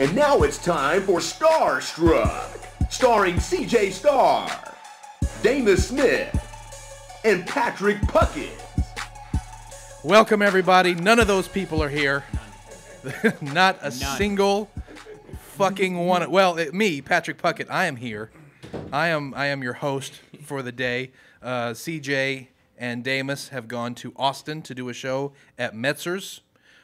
And now it's time for Starr Struck, starring CJ Starr, Dana Smith, and Patrick Puckett. Welcome, everybody. None of those people are here. Not a single fucking one. Well, me, Patrick Puckett, I am here. I am your host for the day. CJ and Damus have gone to Austin to do a show at Metzer's.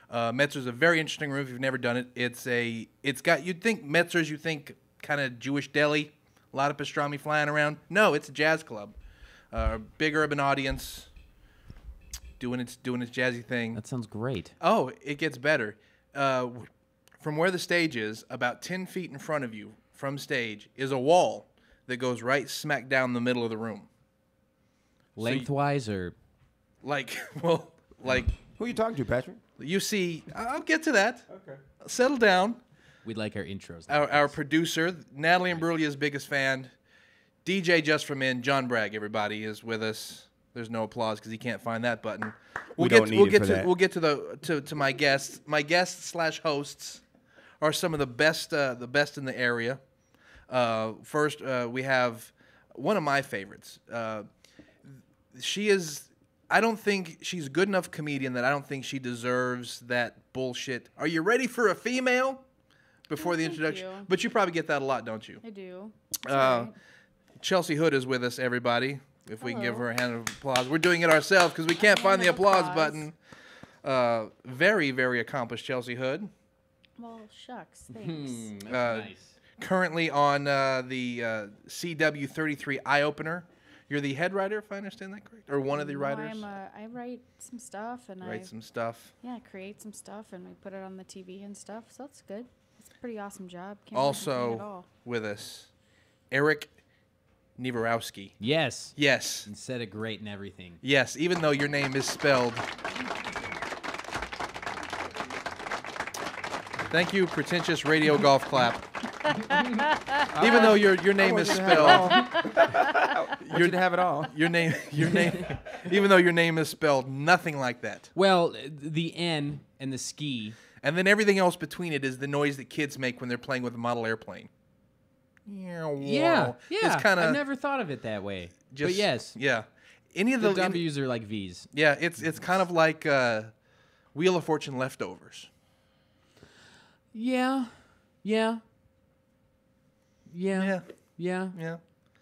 Metzer's a very interesting room if you've never done it. It's got, you'd think Metzer's, you think kind of Jewish deli, a lot of pastrami flying around. No, it's a jazz club. Big urban audience, doing its jazzy thing. That sounds great. Oh, it gets better. From where the stage is, about 10 feet in front of you from stage is a wall that goes right smack down the middle of the room. Lengthwise or? Like, Who are you talking to, Patrick? you see, I'll get to that. Okay. Settle down. We'd like our intros. Our producer, Natalie Imbruglia's biggest fan, DJ just from in, John Bragg, everybody, is with us. There's no applause because he can't find that button. We'll get to my guests. My guests / hosts are some of the best in the area. First, we have one of my favorites. She is. I don't think she's a good enough comedian that I don't think she deserves that bullshit. Are you ready for a female? Before the introduction. You. But you probably get that a lot, don't you? I do. Right. Chelsea Hood is with us, everybody. If we can give her a hand of applause. We're doing it ourselves because we can't find the applause button. Very, very accomplished Chelsea Hood. Well, shucks. Thanks. That's nice. Currently on the CW33 Eye Opener. You're the head writer, if I understand that correct? Or one of the writers? I write some stuff. And some stuff. Yeah, create some stuff and we put it on the TV and stuff. So that's good. It's a pretty awesome job. Can't really complain at all. Also with us, Eric Nevarowski. Yes. Yes. And said it great and everything. Yes, even though your name is spelled. Thank you, pretentious radio golf clap. Even though your name is spelled. You to have it all. Your name. Even though your name is spelled nothing like that. Well, the N and the ski. And then everything else between it is the noise that kids make when they're playing with a model airplane. Yeah. It's kind of. I've never thought of it that way. But yes. Yeah. Any of The W's are like V's. Yeah, it's kind of like Wheel of Fortune leftovers. Yeah. Yeah.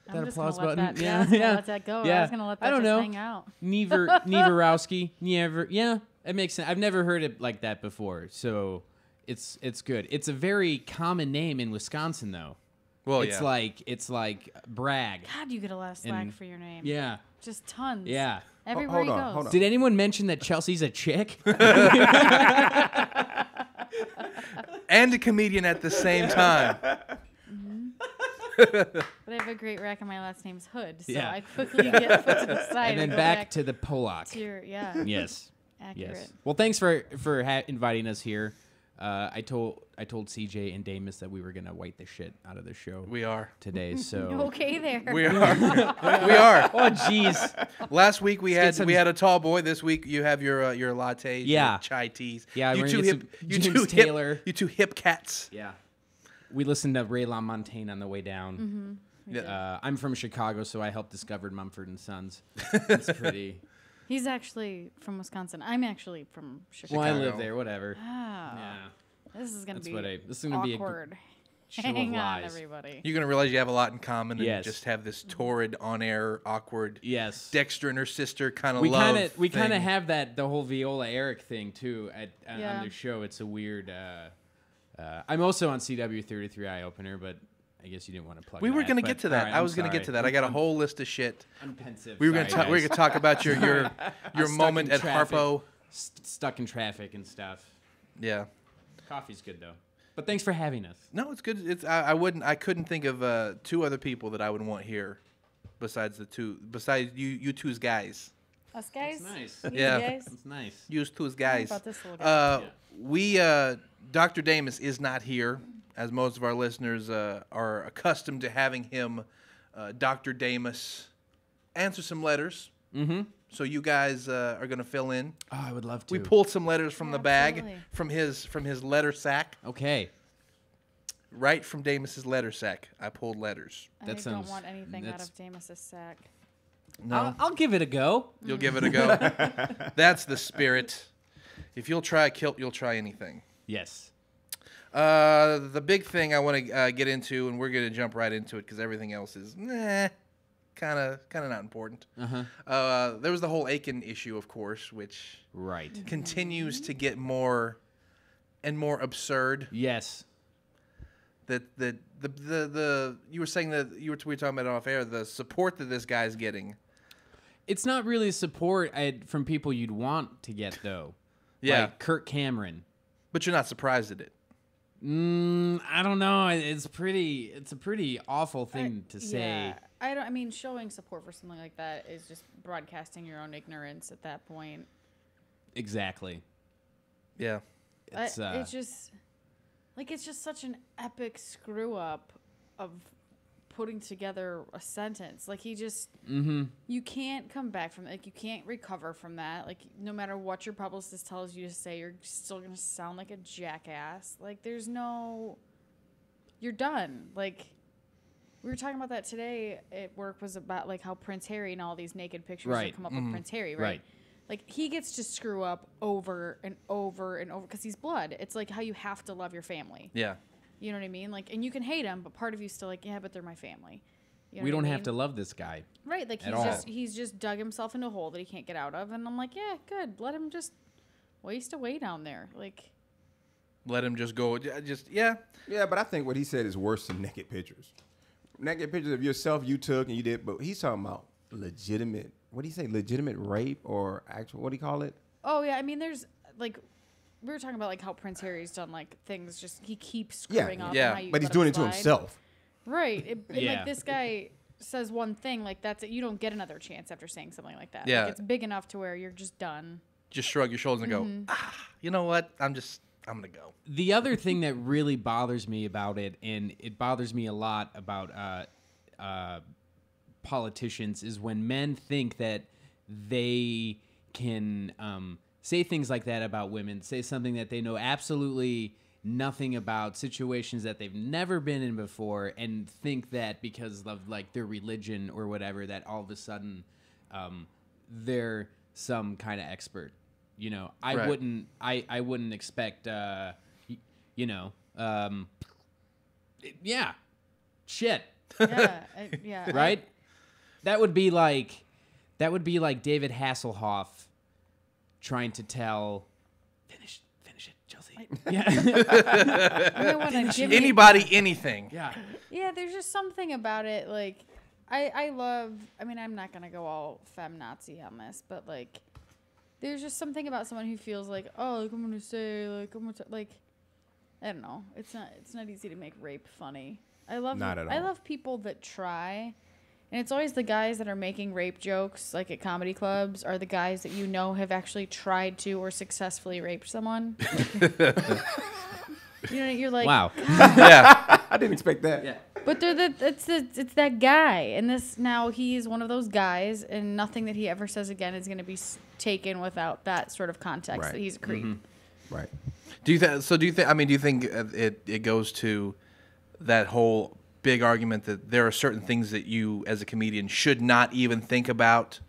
I'm That just applause gonna let button. That, Yeah, I was gonna yeah. let that go. Yeah. I was gonna let that I don't just know. hang out. Nevarowski. Never. Yeah, it makes sense. I've never heard it like that before, so it's good. It's a very common name in Wisconsin, though. Well, it's like Bragg. God, you get a lot of slack for your name. Yeah. Just tons. Yeah. Everywhere he goes. Hold on. Did anyone mention that Chelsea's a chick? And a comedian at the same time. But I have a great rack and my last name's Hood, so Yeah. I quickly get put to the side And then go back to the Polak. to your, yeah. Yes. Accurate. Yes. Well, thanks for inviting us here. I told CJ and Damus that we were gonna white the shit out of the show. We are. Today, so Okay there. We are. We are. Oh, jeez. Last week we had some- a tall boy. This week you have your lattes, Yeah. your chai teas. Yeah, you we're two gonna hip, get some you James two Taylor. hip, you two hip cats. Yeah. We listened to Ray LaMontagne on the way down. I'm from Chicago, so I helped discover Mumford and Sons. It's pretty. He's actually from Wisconsin. I'm actually from Chicago. Well, I live there. Whatever. Oh, Yeah. this is gonna That's be what this is gonna be a awkward. show of Hang on, lies. everybody. You're gonna realize you have a lot in common, and Yes. just have this torrid, on-air, awkward. Yes. Dexter and her sister kind of We love. kind of thing. have the whole Viola Eric thing too Yeah. on the show. It's a weird. I'm also on CW33 Eye Opener, but I guess you didn't want to plug. We were that, gonna but- get to that. all right, I I'm was gonna sorry. get to that. I got a whole list of shit. I'm pensive. We were gonna Sorry, guys. talk about your Stuck moment in at traffic. Harpo. Stuck in traffic and stuff. Yeah. Coffee's good though. But thanks for having us. No, it's good. It's I couldn't think of two other people that I would want here, besides you two's guys. Us guys? That's nice. You Yeah. guys? That's nice. You two's guys. about this little guy? We Dr. Damus is not here, as most of our listeners are accustomed to having him, Dr. Damus, answer some letters. Mm-hmm. So you guys are going to fill in. Oh, I would love to. We pulled some letters from the bag, Absolutely. from his letter sack. Okay. right from Damus's letter sack. I pulled letters. I That don't sounds- want anything out that's- of Damus's sack. No, I'll give it a go. you'll give it a go. That's the spirit. If you'll try a kilt, you'll try anything. Yes. The big thing I want to get into, and we're going to jump right into it because everything else is kind of not important. There was the whole Aiken issue, of course, which Right. continues to get more and more absurd. Yes. That you were saying that we were talking about it off air, the support that this guy's getting. It's not really support from people you'd want to get, though. Yeah. Like Kirk Cameron. But you're not surprised at it. I don't know. It's a pretty awful thing to say. Yeah, I mean, showing support for something like that is just broadcasting your own ignorance at that point. Exactly. Yeah. It's It's just such an epic screw up of putting together a sentence. Like he just, you can't come back from it. Like you can't recover from that. Like no matter what your publicist tells you to say, you're still gonna sound like a jackass. Like there's no, you're done. Like we were talking about that today at work, was about like how Prince Harry and all these naked pictures Right. that come up with Prince Harry, right? Right. Like he gets to screw up over and over and over because he's blood. It's like how you have to love your family. Yeah. You know what I mean? Like, and you can hate them, but part of you's still like, yeah, but they're my family. You know We what I don't have mean? to love this guy. Right, like at all. he's just dug himself into a hole that he can't get out of, and I'm like, yeah, good. Let him just waste away down there. Like, Let him just go. Yeah. Yeah, but I think what he said is worse than naked pictures. Naked pictures of yourself you took and you did, but he's talking about legitimate. What do you say? Legitimate rape or actual? What do you call it? oh yeah, I mean, there's like, we were talking about like how Prince Harry's done like things. Just he keeps Yeah, screwing up. yeah. And how you But he's let doing him it to slide. himself. Right. And Yeah. like this guy says one thing, like that's it. You don't get another chance after saying something like that. Yeah. Like, it's big enough to where you're just done. Just shrug your shoulders and go, you know what? I'm going to go. The other thing that really bothers me about it, and it bothers me a lot about politicians, is when men think that they can say things like that about women, say something that they know absolutely nothing about, situations that they've never been in before, and think that because of like their religion or whatever, that all of a sudden they're some kind of expert. You know, I Right. wouldn't expect yeah, shit. Yeah. Yeah. Right? That would be like David Hasselhoff trying to tell finish it, Chelsea. Yeah. I mean, when I give you- Anybody, anything. Yeah. Yeah, there's just something about it. Like, I love. I mean, I'm not gonna go all feminazi on this, but like, there's just something about someone who feels like, oh, like I'm gonna say, like I'm gonna like, I don't know. It's not easy to make rape funny. I love. Not at I all. love people that try, and it's always the guys that are making rape jokes, like at comedy clubs, are the guys that you know have actually tried to or successfully raped someone. You know, you're like, Wow. Yeah. I didn't expect that. Yeah. But it's that guy, and this now he's one of those guys, and nothing that he ever says again is going to be taken without that sort of context Right. that he's a creep. Right. Do you think it goes to that whole big argument that there are certain things that you as a comedian should not even think about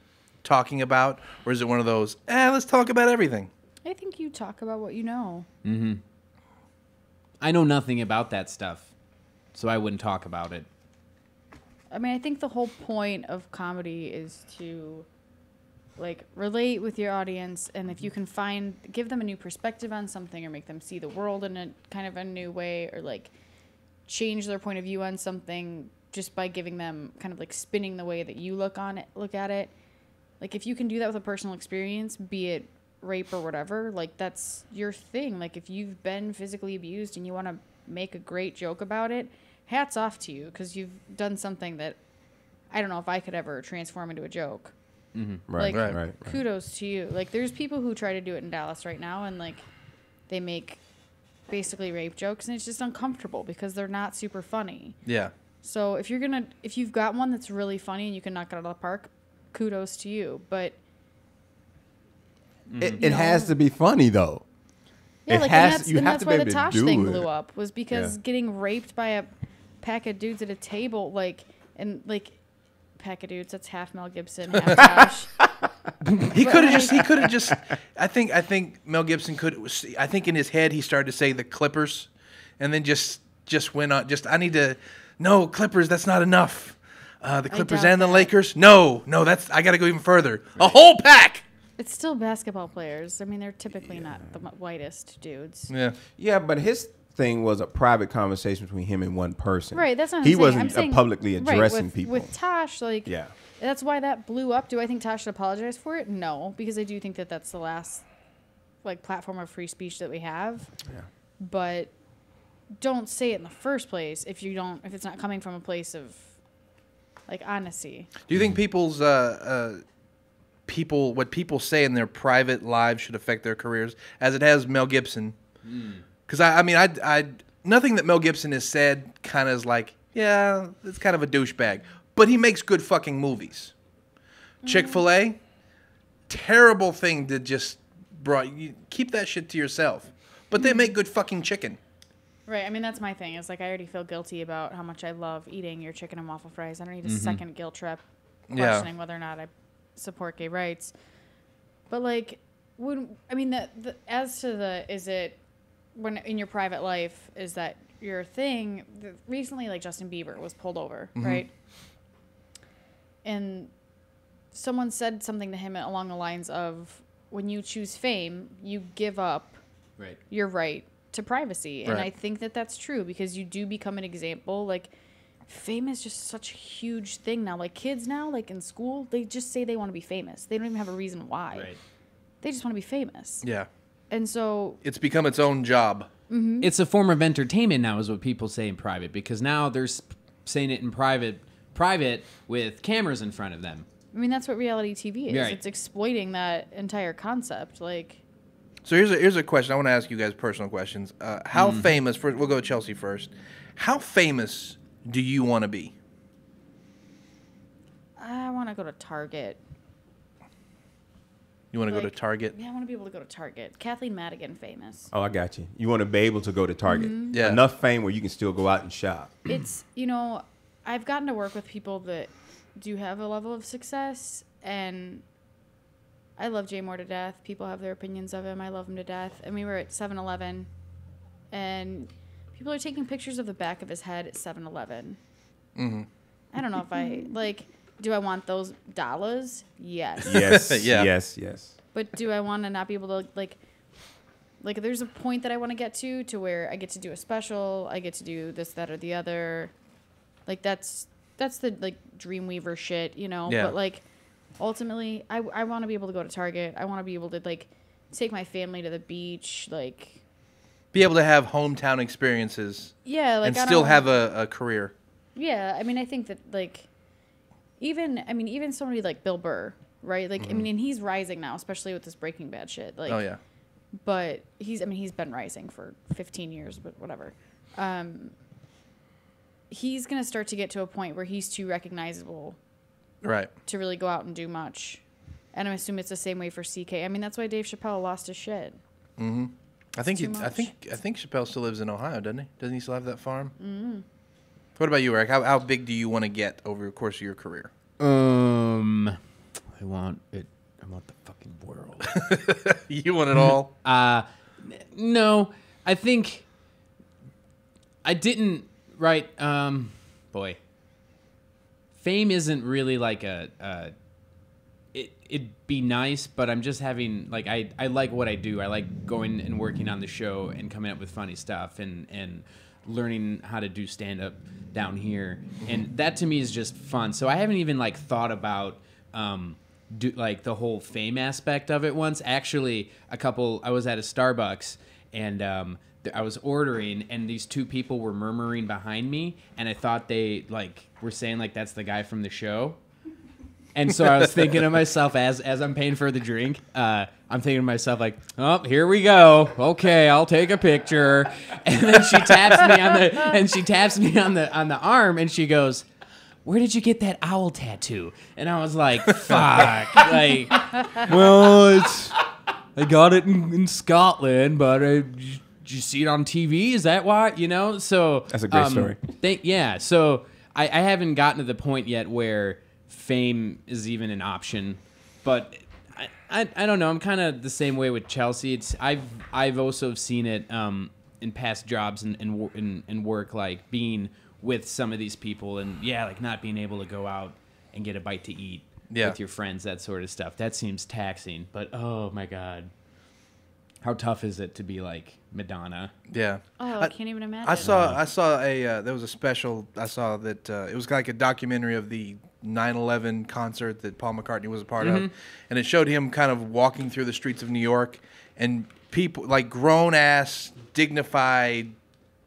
talking about, or is it one of those, let's talk about everything? I think you talk about what you know. I know nothing about that stuff, so I wouldn't talk about it. I mean, I think the whole point of comedy is to like relate with your audience, and if you can give them a new perspective on something, or make them see the world in a kind of a new way, or like change their point of view on something just by giving them kind of like spinning the way that you look at it. Like if you can do that with a personal experience, be it rape or whatever, like that's your thing. Like if you've been physically abused and you want to make a great joke about it, hats off to you, because you've done something that I don't know if I could ever transform into a joke. Right. Like, Right. kudos to you. Like there's people who try to do it in Dallas right now, and like they make basically rape jokes, and it's just uncomfortable because they're not super funny. Yeah. So if you've got one that's really funny and you can knock it out of the park, kudos to you. But It has to be funny though. Yeah, It like has- you and have that's to why be the able to Tosh do thing it. blew up was because Yeah. getting raped by a pack of dudes at a table, like pack of dudes. That's half Mel Gibson, half Tosh. He could have just. I think Mel Gibson could. I think in his head he started to say the Clippers, and then just went on. I need to. No Clippers. That's not enough. The Clippers doubt and the that. Lakers. No. That's. I got to go even further. A whole pack. It's still basketball players. I mean, they're typically not the whitest dudes. Yeah. Yeah, but his thing was a private conversation between him and one person. Right, that's what I'm he saying. wasn't I'm saying, publicly right, addressing people. With Tosh, like, Yeah. that's why that blew up. Do I think Tosh should apologize for it? No, because I do think that that's the last, like, platform of free speech that we have. Yeah. But don't say it in the first place if it's not coming from a place of, like, honesty. Do you think people's what people say in their private lives should affect their careers, as it has Mel Gibson? Because I mean, nothing that Mel Gibson has said kind of is like, yeah, it's kind of a douchebag, but he makes good fucking movies. Chick-fil-A, terrible thing to just keep that shit to yourself, but they make good fucking chicken. Right. I mean, that's my thing. Is like I already feel guilty about how much I love eating your chicken and waffle fries. I don't need a second guilt trip questioning whether or not I support gay rights. But like, as to is it when in your private life is that your thing? Recently, like Justin Bieber was pulled over, right? And someone said something to him along the lines of, "When you choose fame, you give up your right to privacy." And I think that that's true because you do become an example. Like, fame is just such a huge thing now. Like, kids now, like in school, they just say they want to be famous. They don't even have a reason why. Right. They just want to be famous. Yeah. And so It's become its own job. It's a form of entertainment now, is what people say in private, because now they're saying it in private with cameras in front of them. I mean, that's what reality TV is. Right. It's exploiting that entire concept. Like, So here's a question. I want to ask you guys personal questions. How famous? We'll go with Chelsea first. How famous do you want to be? I want to go to Target. You want to go Like, to Target? Yeah, I want to be able to go to Target. Kathleen Madigan, famous. Oh, I got you. You want to be able to go to Target. Yeah. Enough fame where you can still go out and shop. It's, I've gotten to work with people that do have a level of success, and I love Jay Moore to death. People have their opinions of him. I love him to death. And we were at 7-Eleven, and people are taking pictures of the back of his head at 7-Eleven. I don't know if do I want those dollars? Yes. Yes. Yeah. Yes. But do I want to not be able to, like there's a point that I want to get to where I get to do a special, I get to do this, that, or the other. Like, that's the, like, Dreamweaver shit, Yeah. But, like, ultimately, I want to be able to go to Target. I want to be able to, like, take my family to the beach, like... Be able to have hometown experiences. Yeah, like, and I still don't- have a career. Yeah, I mean, I think that, like... Even somebody like Bill Burr, right? Like, I mean, and he's rising now, especially with this Breaking Bad shit. Like, Oh, yeah. But he's been rising for 15 years, but whatever. He's going to start to get to a point where he's too recognizable Right. to really go out and do much. And I assume it's the same way for CK. I mean, that's why Dave Chappelle lost his shit. I think too I much. think Chappelle still lives in Ohio, doesn't he? Doesn't he still have that farm? What about you, Eric? How big do you want to get over the course of your career? I want the fucking world. You want it all? No, I think I didn't. Right. Boy. Fame isn't really like it'd be nice, but I'm just having, like, I like what I do. I like going and working on the show and coming up with funny stuff and learning how to do stand-up down here. And that to me is just fun. So I haven't even, like, thought about like the whole fame aspect of it once. Actually, I was at a Starbucks and I was ordering, and these two people were murmuring behind me, and I thought they, like, were saying, like, that's the guy from the show. And so I was thinking to myself, as I'm paying for the drink, I'm thinking to myself, like, oh, here we go. Okay, I'll take a picture. And then she taps me on the arm, and she goes, where did you get that owl tattoo? And I was like, fuck. Like, Well, I got it in Scotland, but did you see it on TV? Is that why? You know, so That's a great story. Yeah, so I haven't gotten to the point yet where fame is even an option, but I don't know. I'm kind of the same way with Chelsea. I've also seen it in past jobs and work, like being with some of these people and like not being able to go out and get a bite to eat with your friends, that sort of stuff. That seems taxing, but oh my God. How tough is it to be like Madonna? Yeah. Oh, I can't even imagine. I saw a there was a special. I saw that it was like a documentary of the 9/11 concert that Paul McCartney was a part of, and it showed him kind of walking through the streets of New York, and people like grown ass, dignified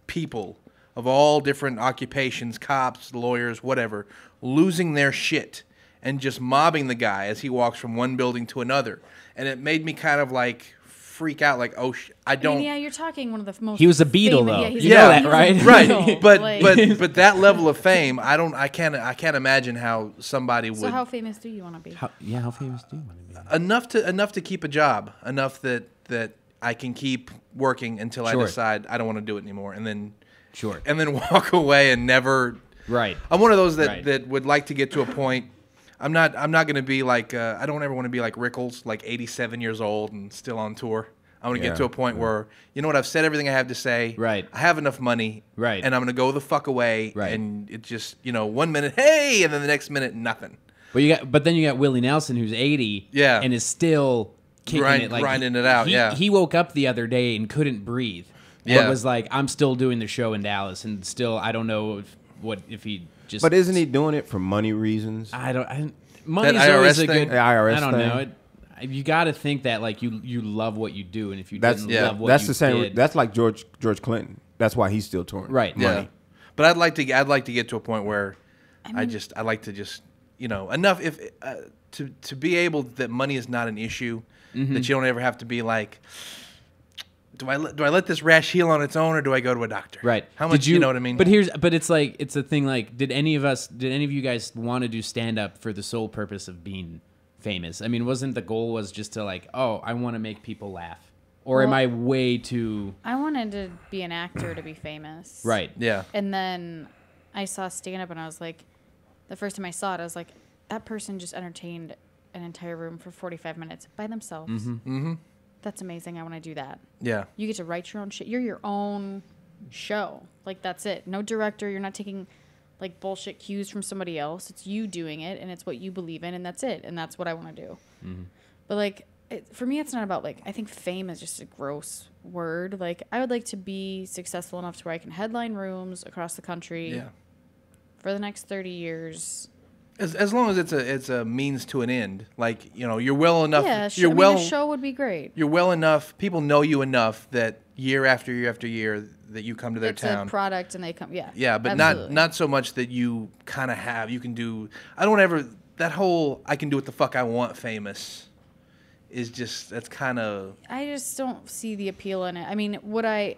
people of all different occupations, cops, lawyers, whatever, losing their shit and just mobbing the guy as he walks from one building to another, and it made me kind of like freak out, like, oh, I don't. I mean, yeah, you're talking one of the most. He was a Beatle, though. Yeah, You know that, right? Right, but Like- but that level of fame, I can't imagine how somebody would So how famous do you want to be? How famous do you want to be? enough to keep a job, enough that I can keep working until I Sure. decide I don't want to do it anymore, and then Sure. and then walk away and never. Right. I'm one of those that, Right. that would like to get to a point. I'm not going to be like I don't ever want to be like Rickles, like 87 years old and still on tour. I want to get to a point where, you know what, I've said everything I have to say. Right. I have enough money. Right. And I'm going to go the fuck away. Right. And it just, 1 minute, hey, and then the next minute, nothing. But then you got Willie Nelson, who's 80, Yeah. and is still kicking it, like grinding it out, yeah. He woke up the other day and couldn't breathe. Yeah. And was like, I'm still doing the show in Dallas, and still I don't know if he just. But isn't he doing it for money reasons? Money's That always IRS a thing? good. The IRS I don't thing? know. You got to think that like you love what you do, and if you That's didn't love what that's you the same. did, That's like George Clinton. That's why he's still touring. Right. Yeah. Money. But I'd like to get to a point where I'd like to just, enough if to be able that money is not an issue, that you don't ever have to be like, do I let this rash heal on its own, or do I go to a doctor? Right. How much, you know what I mean? But it's like, it's a thing like, did any of you guys want to do stand up for the sole purpose of being famous? I mean, wasn't the goal was just to like, oh, I want to make people laugh? Or am Well, I way too... I wanted to be an actor to be famous. Right. Yeah. And then I saw stand up and I was like, the first time I saw it, I was like, that person just entertained an entire room for 45 minutes by themselves. Mm-hmm. That's amazing. I want to do that. Yeah. You get to write your own shit. You're your own show. Like, that's it. No director. You're not taking like bullshit cues from somebody else. It's you doing it, and it's what you believe in, and that's it. And that's what I want to do. Mm-hmm. But like, for me, it's not about like, I think fame is just a gross word. Like, I would like to be successful enough to where I can headline rooms across the country Yeah. for the next 30 years. As long as it's a means to an end, like you're well enough. Yeah, you're a show would be great. You're well enough. People know you enough that year after year after year that you come to their It's town. a product, and they come. Yeah. Yeah, but absolutely. not so much that you kind of have. You can do. I don't ever. That whole I can do what the fuck I want famous is just, that's kind of. I just don't see the appeal in it. I mean, I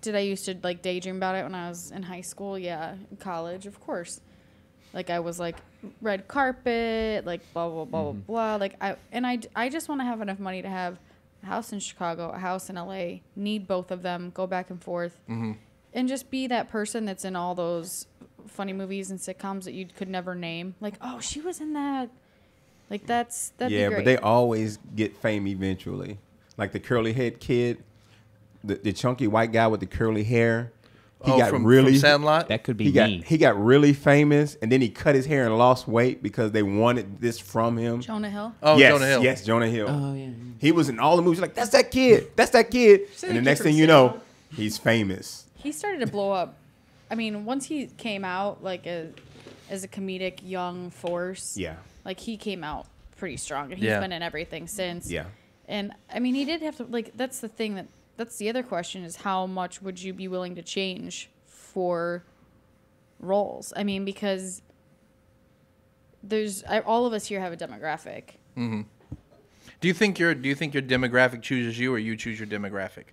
used to like daydream about it when I was in high school? Yeah. In college, of course. Like, I was like, red carpet, like blah blah blah blah blah. Like, I just want to have enough money to have a house in Chicago, a house in LA. Need both of them, go back and forth, and just be that person that's in all those funny movies and sitcoms that you could never name. Like, oh, she was in that. Like, that'd be great. But they always get fame eventually. Like the curly head kid, the chunky white guy with the curly hair. He got from really Sandlot. That could be he me. got really famous, and then he cut his hair and lost weight because they wanted this from him. Jonah Hill. Oh, yes, Jonah Hill. Yes, Jonah Hill. Oh, yeah. He was in all the movies. Like, that's that kid. That's that kid. And the next thing you know, he's famous. He started to blow up. I mean, once he came out like as a comedic young force. Yeah. Like, he came out pretty strong, and he's Yeah. been in everything since. Yeah. And I mean, he did have to, like, that's the thing that's the other question, is how much would you be willing to change for roles? I mean, because all of us here have a demographic. Mm-hmm. Do you think your demographic chooses you, or you choose your demographic?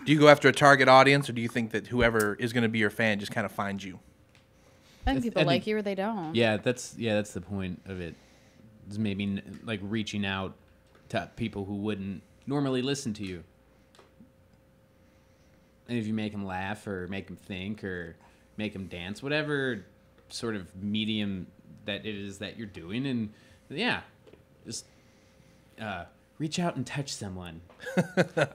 Do you go after a target audience, or do you think that whoever is going to be your fan just kind of finds you? I think people I like think- you or they don't. Yeah, that's the point of it. Is maybe like reaching out to people who wouldn't normally listen to you. And if you make them laugh or make them think or make them dance, whatever sort of medium that it is that you're doing, and yeah, just reach out and touch someone.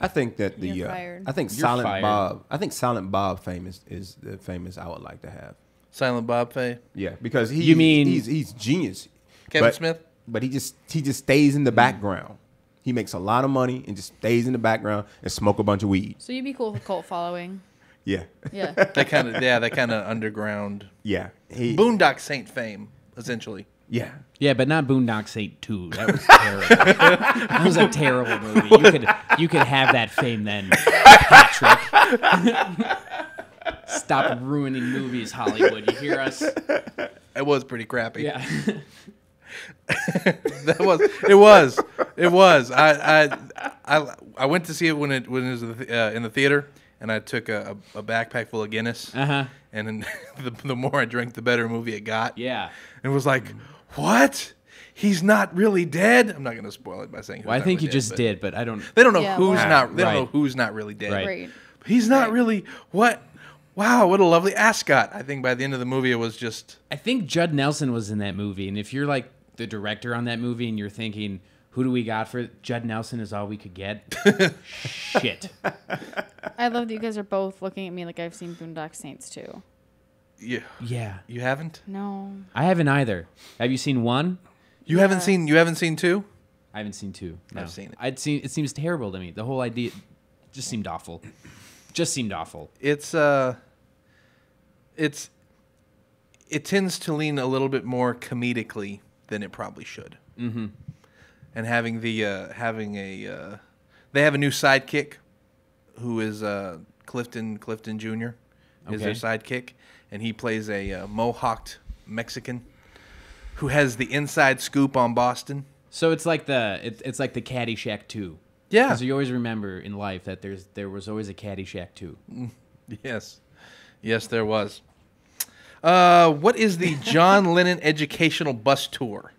I think that You're fired. I think You're Silent fired. Bob. I think Silent Bob famous is the famous I would like to have. Silent Bob Fay. Yeah, because You mean- he's genius. Kevin Smith? But he just stays in the background. He makes a lot of money and just stays in the background and smoke a bunch of weed. So you'd be cool with a cult following. Yeah. Yeah. That kind of underground Yeah. Boondock Saint fame, essentially. Yeah. Yeah, but not Boondock Saint 2. That was terrible. That was a terrible movie. You could have that fame then, Patrick. Stop ruining movies, Hollywood. You hear us? It was pretty crappy. Yeah. It was. I went to see it when it was in the theater, and I took a backpack full of Guinness. Uh-huh. And then the more I drank, the better movie it got. Yeah. It was like, what? He's not really dead. I'm not going to spoil it by saying. Well, I think you just did, but I don't. They don't know Yeah, who's well- not. They don't know Right. who's not really dead. Right. Right. He's not Right. really what. Wow, what a lovely ascot. I think by the end of the movie, it was just. I think Judd Nelson was in that movie, and if you're like the director on that movie and you're thinking, who do we got for Judd Nelson is all we could get? Shit. I love that you guys are both looking at me like I've seen Boondock Saints too. Yeah. Yeah. You haven't? No. I haven't either. Have you seen one? You haven't seen 2? I haven't seen two. No. I've seen it. It seems terrible to me. The whole idea just seemed awful. Just seemed awful. It tends to lean a little bit more comedically than it probably should. Mm-hmm. And having they have a new sidekick, who is Clifton Jr. is their Okay. sidekick, and he plays a mohawked Mexican who has the inside scoop on Boston. So it's like it's like the Caddyshack 2. Yeah. Because you always remember in life that there was always a Caddyshack 2. Yes, there was. What is the John Lennon educational bus tour?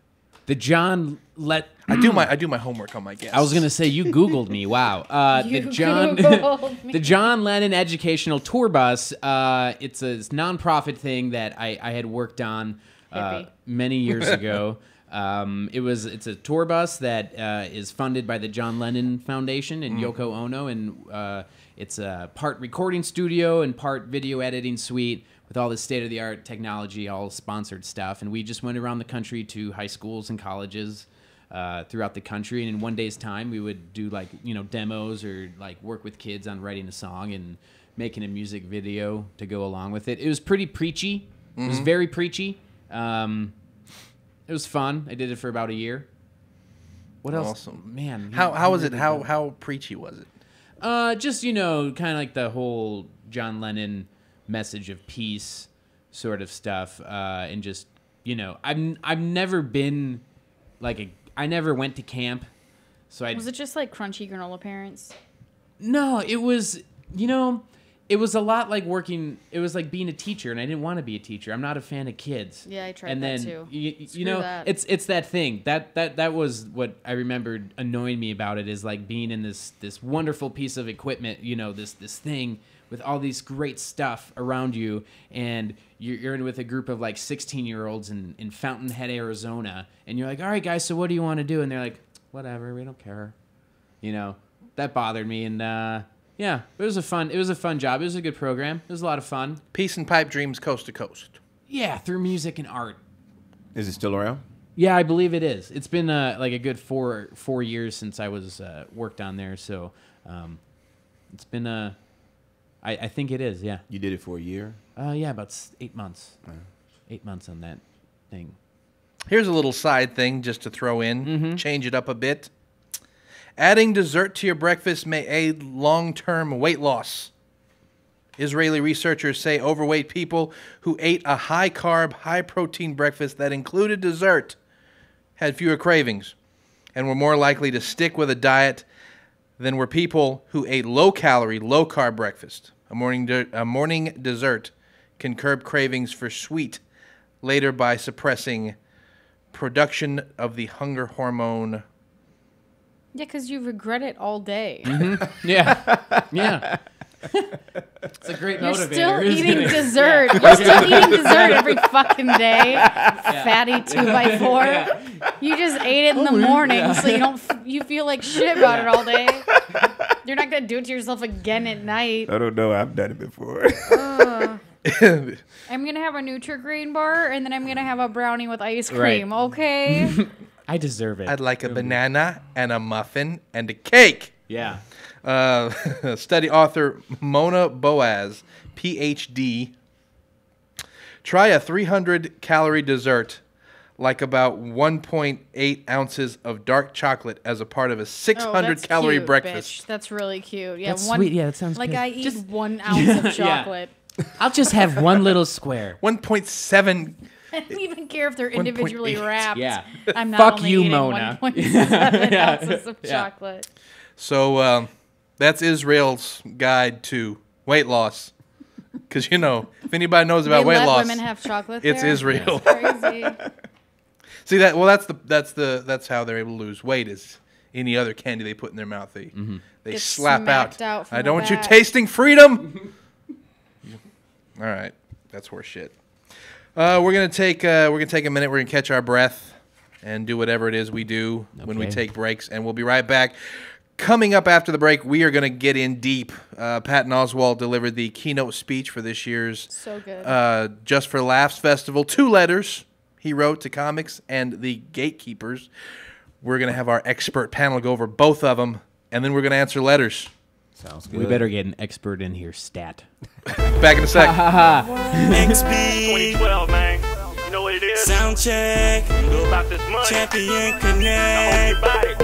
The John Let I do my homework on my guests. I was gonna say you Googled me. Wow. You The John Googled me. the John Lennon Educational Tour Bus. It's a nonprofit thing that I had worked on Hippie. many years ago. It's a tour bus that is funded by the John Lennon Foundation and Yoko Ono, and it's a part recording studio and part video editing suite with all this state-of-the-art technology, all sponsored stuff. And we just went around the country to high schools and colleges throughout the country, and in one day's time we would do demos or work with kids on writing a song and making a music video to go along with it. It was pretty preachy. It was very preachy. It was fun. I did it for about a year. What else? Awesome. Man. How was it? How preachy was it? Just, kind of like the whole John Lennon message of peace sort of stuff. And just, I've never been I never went to camp. So I Was it just like crunchy granola parents? No, it was, it was a lot like working. It was like being a teacher, and I didn't want to be a teacher. I'm not a fan of kids. Yeah, I tried and that then, too. You know, that. it's that thing that was what I remembered annoying me about it, is like being in this wonderful piece of equipment. This thing with all these great stuff around you, and you're in with a group of 16-year-olds in Fountainhead, Arizona, and you're like, all right, guys, so what do you want to do? And they're like, whatever, we don't care. That bothered me, and. Yeah, it was a fun job. It was a good program. It was a lot of fun. Peace and Pipe Dreams Coast to Coast. Yeah, through music and art. Is it still around? Yeah, I believe it is. It's been a good four years since I was worked on there, so it's been I think it is. Yeah. You did it for a year? Yeah, about 8 months. 8 months on that thing. Here's a little side thing just to throw in, change it up a bit. Adding dessert to your breakfast may aid long-term weight loss. Israeli researchers say overweight people who ate a high-carb, high-protein breakfast that included dessert had fewer cravings and were more likely to stick with a diet than were people who ate low-calorie, low-carb breakfast. A morning dessert can curb cravings for sweet later by suppressing production of the hunger hormone Yeah, because you regret it all day. Yeah. Yeah. It's a great You're motivator. still isn't eating it? dessert. You're still eating dessert every fucking day. Fatty 2x4. You just ate it in the morning, so you don't. You feel like shit about it all day. You're not gonna do it to yourself again at night. I don't know. I've done it before. I'm gonna have a Nutri-Grain bar, and then I'm gonna have a brownie with ice cream. Okay. I deserve it. I'd like a banana and a muffin and a cake. Yeah. Study author Mona Boaz, PhD. Try a 300-calorie dessert, like about 1.8 ounces of dark chocolate as a part of a 600-calorie breakfast. Bitch. That's really cute. Yeah, That's sweet. Yeah, that sounds like good. I eat 1 ounce of chocolate. I'll just have one little square. 1.7. I don't even care if they're individually 1.8. wrapped. Yeah. I'm not Fuck only you, eating Mona. 1.7 ounces of Yeah. chocolate. So that's Israel's guide to weight loss. Because, you know, if anybody knows about They weight let loss, women have chocolate it's there? Israel. That's crazy. See that? Well, that's how they're able to lose weight. Is any other candy they put in their mouth, they Gets slap smacked out. out from I the don't want you back. tasting freedom. All right, that's horse shit. We're gonna take a minute. We're gonna catch our breath and do whatever it is we do when we Okay. take breaks, and we'll be right back. Coming up after the break, we are going to get in deep. Patton Oswalt delivered the keynote speech for this year's So good. Just for Laughs Festival. 2 letters he wrote to comics and the gatekeepers. We're going to have our expert panel go over both of them, and then we're going to answer letters. Sounds good. We better get an expert in here stat. Back in a sec. XP 2012, man. You know what it is? Sound check, You know about this money. Champion I Connect. hope you bought it.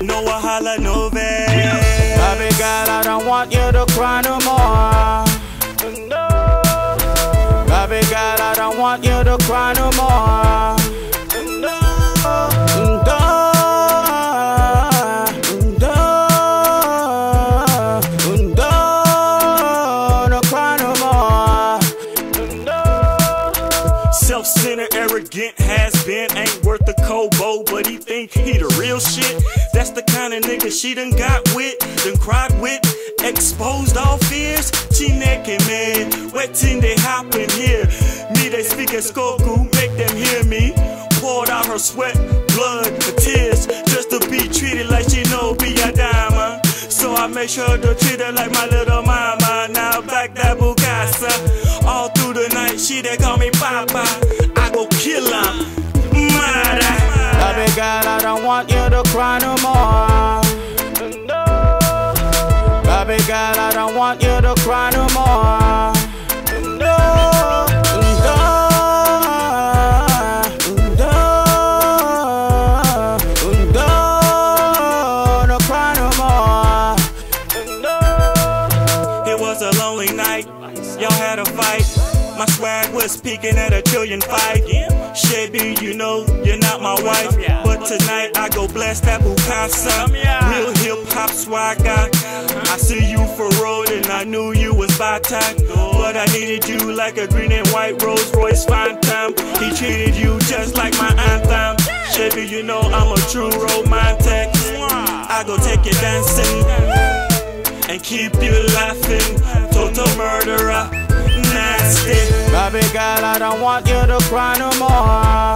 No Wahala, no vex. Baby girl, I don't want you to cry no more. No. Baby girl, I don't want you to cry no more. No. No cry no more. Self-centered, arrogant, has-been, ain't worth the kobo, but he think he the real shit. That's the kind of nigga she done got with, done cried with, exposed all fears. Chineke man, wet tin they hop in here. Me they speak at Skoku, make them hear me. Poured out her sweat, blood, and tears, just to be treated like she know be a dime. So I make sure to treat her like my little mama. Now back that Bukasa. All through the night, she they call me Papa. I go kill her. Mara. Baby girl, I don't want you to cry no more. Baby girl, I don't want you to cry no more. No cry no more. It was a lonely night. Y'all had a fight. My swag was peaking at a trillion fight. Shabby, you know you're not my wife, but tonight I go bless that Bukasa. Real hip hop swagger. I see you for road and I knew you was by time, but I needed you like a green and white Rolls Royce Phantom. He treated you just like my anthem. Shabby, you know I'm a true romantic. I go take you dancing and keep you laughing. Total murderer. Nasty. Baby girl, I don't want you to cry no more.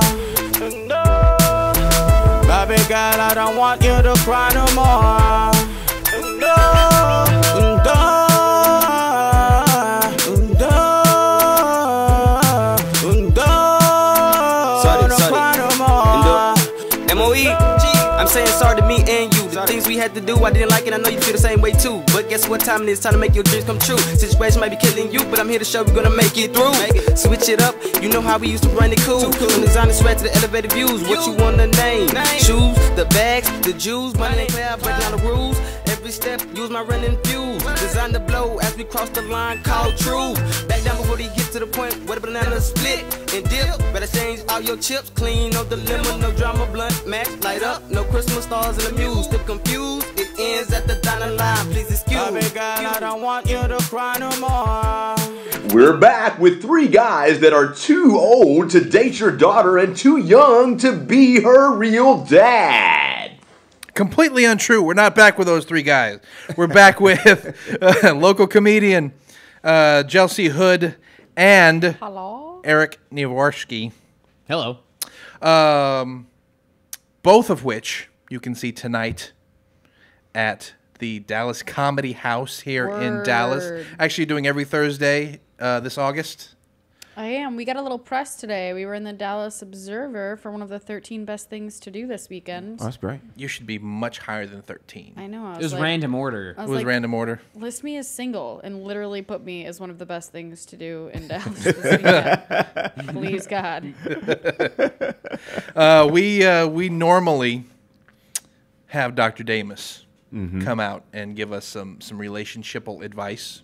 Baby girl, I don't want you to cry no more. I'm saying sorry to me and you. The things we had to do, I didn't like it. I know you feel the same way too. But guess what time it is? Time to make your dreams come true. Situation might be killing you, but I'm here to show we're gonna make it through. Switch it up, you know how we used to run it cool. From designer sweat to the elevated views. What you wanna name? Shoes, the bags, the jewels. Money ain't fair, break down the rules. Every step, use my running fuse. Design the blow as we cross the line, called true. Back down before they get to the point where the banana split and dip. Better change all your chips, clean, no dilemma, no drama, blunt, match, light up, no Christmas stars in the muse. Still confused, it ends at the diner line. Please excuse. Baby girl, I don't want you to cry no more. We're back with 3 guys that are too old to date your daughter and too young to be her real dad. completely untrue. We're not back with those three guys. We're back with local comedian Chelsea Hood and Hello. Eric Nivorski. Hello. Both of which you can see tonight at the Dallas Comedy House here in Dallas. Word. Actually doing every Thursday this August. I am. We got a little press today. We were in the Dallas Observer for one of the 13 best things to do this weekend. Oh, that's great. You should be much higher than 13. I know. It was random order. I It was was like, random order. list me as single and literally put me as one of the best things to do in Dallas this weekend. Please, God. We normally have Dr. Damus come out and give us some relationshipal advice.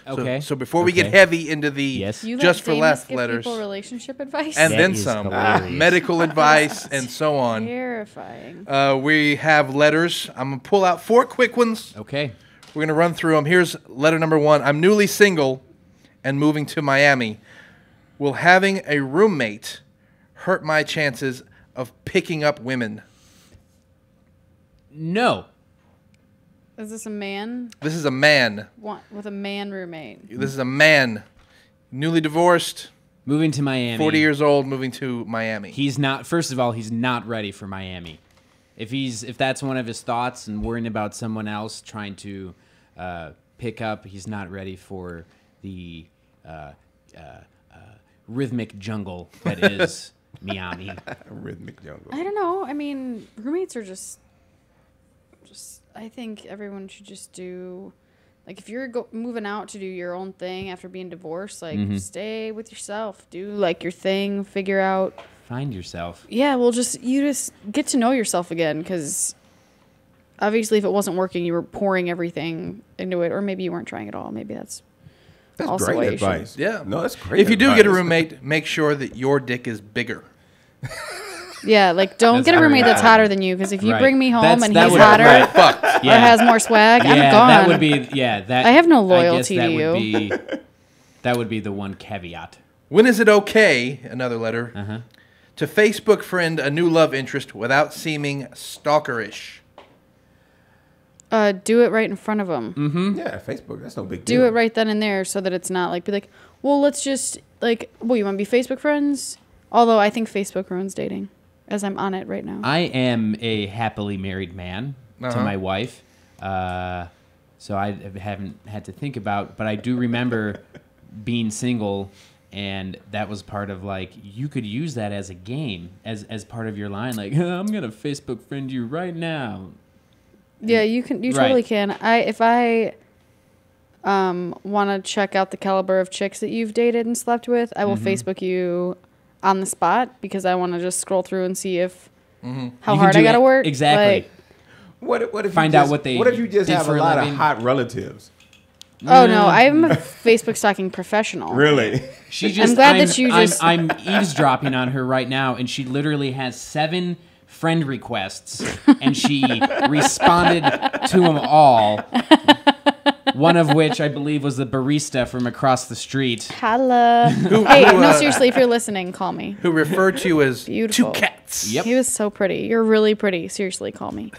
Okay. So before we get heavy into the Yes. You just let for Damus left give letters people relationship advice? and That then is some hilarious. medical advice and so on. Terrifying. We have letters. I'm gonna pull out 4 quick ones. Okay. We're gonna run through them. Here's letter number 1. I'm newly single and moving to Miami. Will having a roommate hurt my chances of picking up women? No. Is this a man This is a man. with a man roommate? This is a man, newly divorced, Moving to Miami. 40 years old, moving to Miami. He's not. First of all, he's not ready for Miami. If that's one of his thoughts and worrying about someone else trying to pick up, he's not ready for the rhythmic jungle that is Miami. Rhythmic jungle. I don't know. I mean, roommates are just. I think everyone should just do, like, if you're moving out to do your own thing after being divorced, like, stay with yourself, do like your thing, figure out. Find yourself. Yeah, well, you just get to know yourself again, because obviously, if it wasn't working, you were pouring everything into it, or maybe you weren't trying at all. Maybe that's also great why you should- advice. Yeah. No, that's great. If you do get a advice. roommate, make sure that your dick is bigger. Yeah, like don't That's get a very roommate that's bad. hotter than you, because if you Right. bring me home That's- and that he's would- hotter right. Fuck. or has more swag, I'm gone. that would be that. I have no I guess loyalty that to would you. That would be the one caveat. When is it okay, another letter, to Facebook friend a new love interest without seeming stalkerish? Do it right in front of them. Yeah, Facebook. That's no big Do deal. it right then and there, so that it's not like, be like, well, let's just like, well, you want to be Facebook friends? Although I think Facebook ruins dating, as I'm on it right now. I am a happily married man to my wife, so I haven't had to think about. But I do remember being single, and that was part of, like, you could use that as a game, as part of your line, like, I'm gonna Facebook friend you right now. Yeah, you can. You Right. totally can. If I want to check out the caliber of chicks that you've dated and slept with, I will Facebook you on the spot, because I want to just scroll through and see if how You can hard do I got to it- work. exactly. Like, What if Find you out just, what they What if you just did have for a a lot living? of hot relatives? oh no, I'm a Facebook stalking professional. Really? She just. glad that you just- I'm eavesdropping on her right now, and she literally has 7 friend requests, and she responded to them all. One of which I believe was the barista from across the street. Holla. Hey, no, seriously, if you're listening, call me. Who referred to you as Beautiful. 2 cats. Yep. He was so pretty. You're really pretty. Seriously, call me.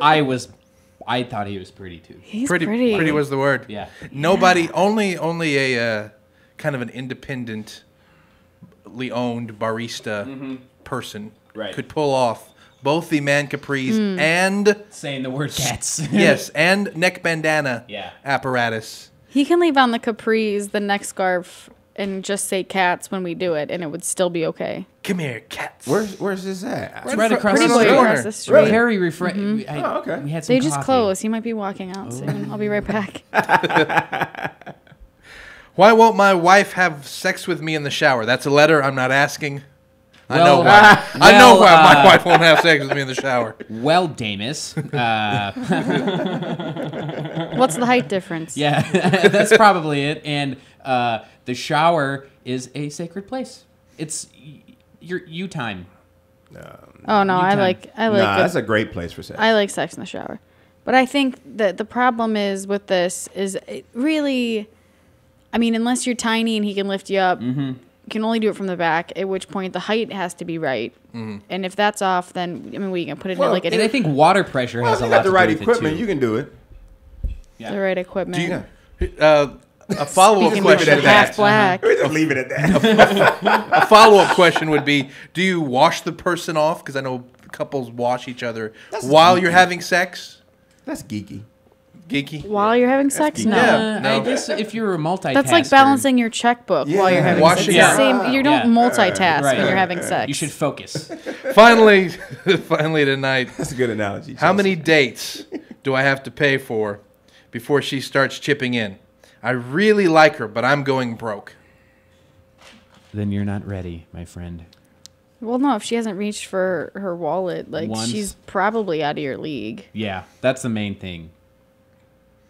I thought he was pretty too. He's Pretty, pretty. pretty was the word. Yeah. Nobody, only a kind of an independently owned barista person Right. could pull off both the man capris and Saying the word cats. yes, and neck bandana Yeah. apparatus. He can leave on the capris, the neck scarf, and just say cats when we do it, and it would still be okay. Come here, cats. Where's this at? Right across Pretty the boy street. across the street. Very refreshing. Oh, okay. We had some They just coffee. closed. He might be walking out soon. I'll be right back. Why won't my wife have sex with me in the shower? That's a letter. I'm not asking. I Well, know why. I know well, why my wife won't have sex with me in the shower. Well, Damus. What's the height difference? Yeah, that's probably it. And the shower is a sacred place. It's your you time. Oh no, I time. like Nah, that's a great place for sex. I like sex in the shower. But I think that the problem is with this is it really, I mean, unless you're tiny and he can lift you up, you can only do it from the back, at which point the height has to be right. And if that's off, then, I mean, you can put it in like And I think water pressure has Well, a if you lot got to the right do with equipment, it too. you can do it. the right equipment. A follow-up Speaking question. of half black. We just leave it at that. A follow-up question would be: do you wash the person off? Because I know couples wash each other while you're having sex. That's geeky. Geeky. While you're having sex? geeky. No. Yeah. I No. guess if you're a multitasker, That's like balancing your checkbook while you're having sex. Washing It's the your- same. You don't Yeah. multitask Right. when you're having sex. You should focus. Finally, finally tonight. That's a good analogy. How Chelsea. many dates do I have to pay for before she starts chipping in? I really like her, but I'm going broke. Then you're not ready, my friend. Well, no, if she hasn't reached for her wallet, like, Once. she's probably out of your league. Yeah, that's the main thing.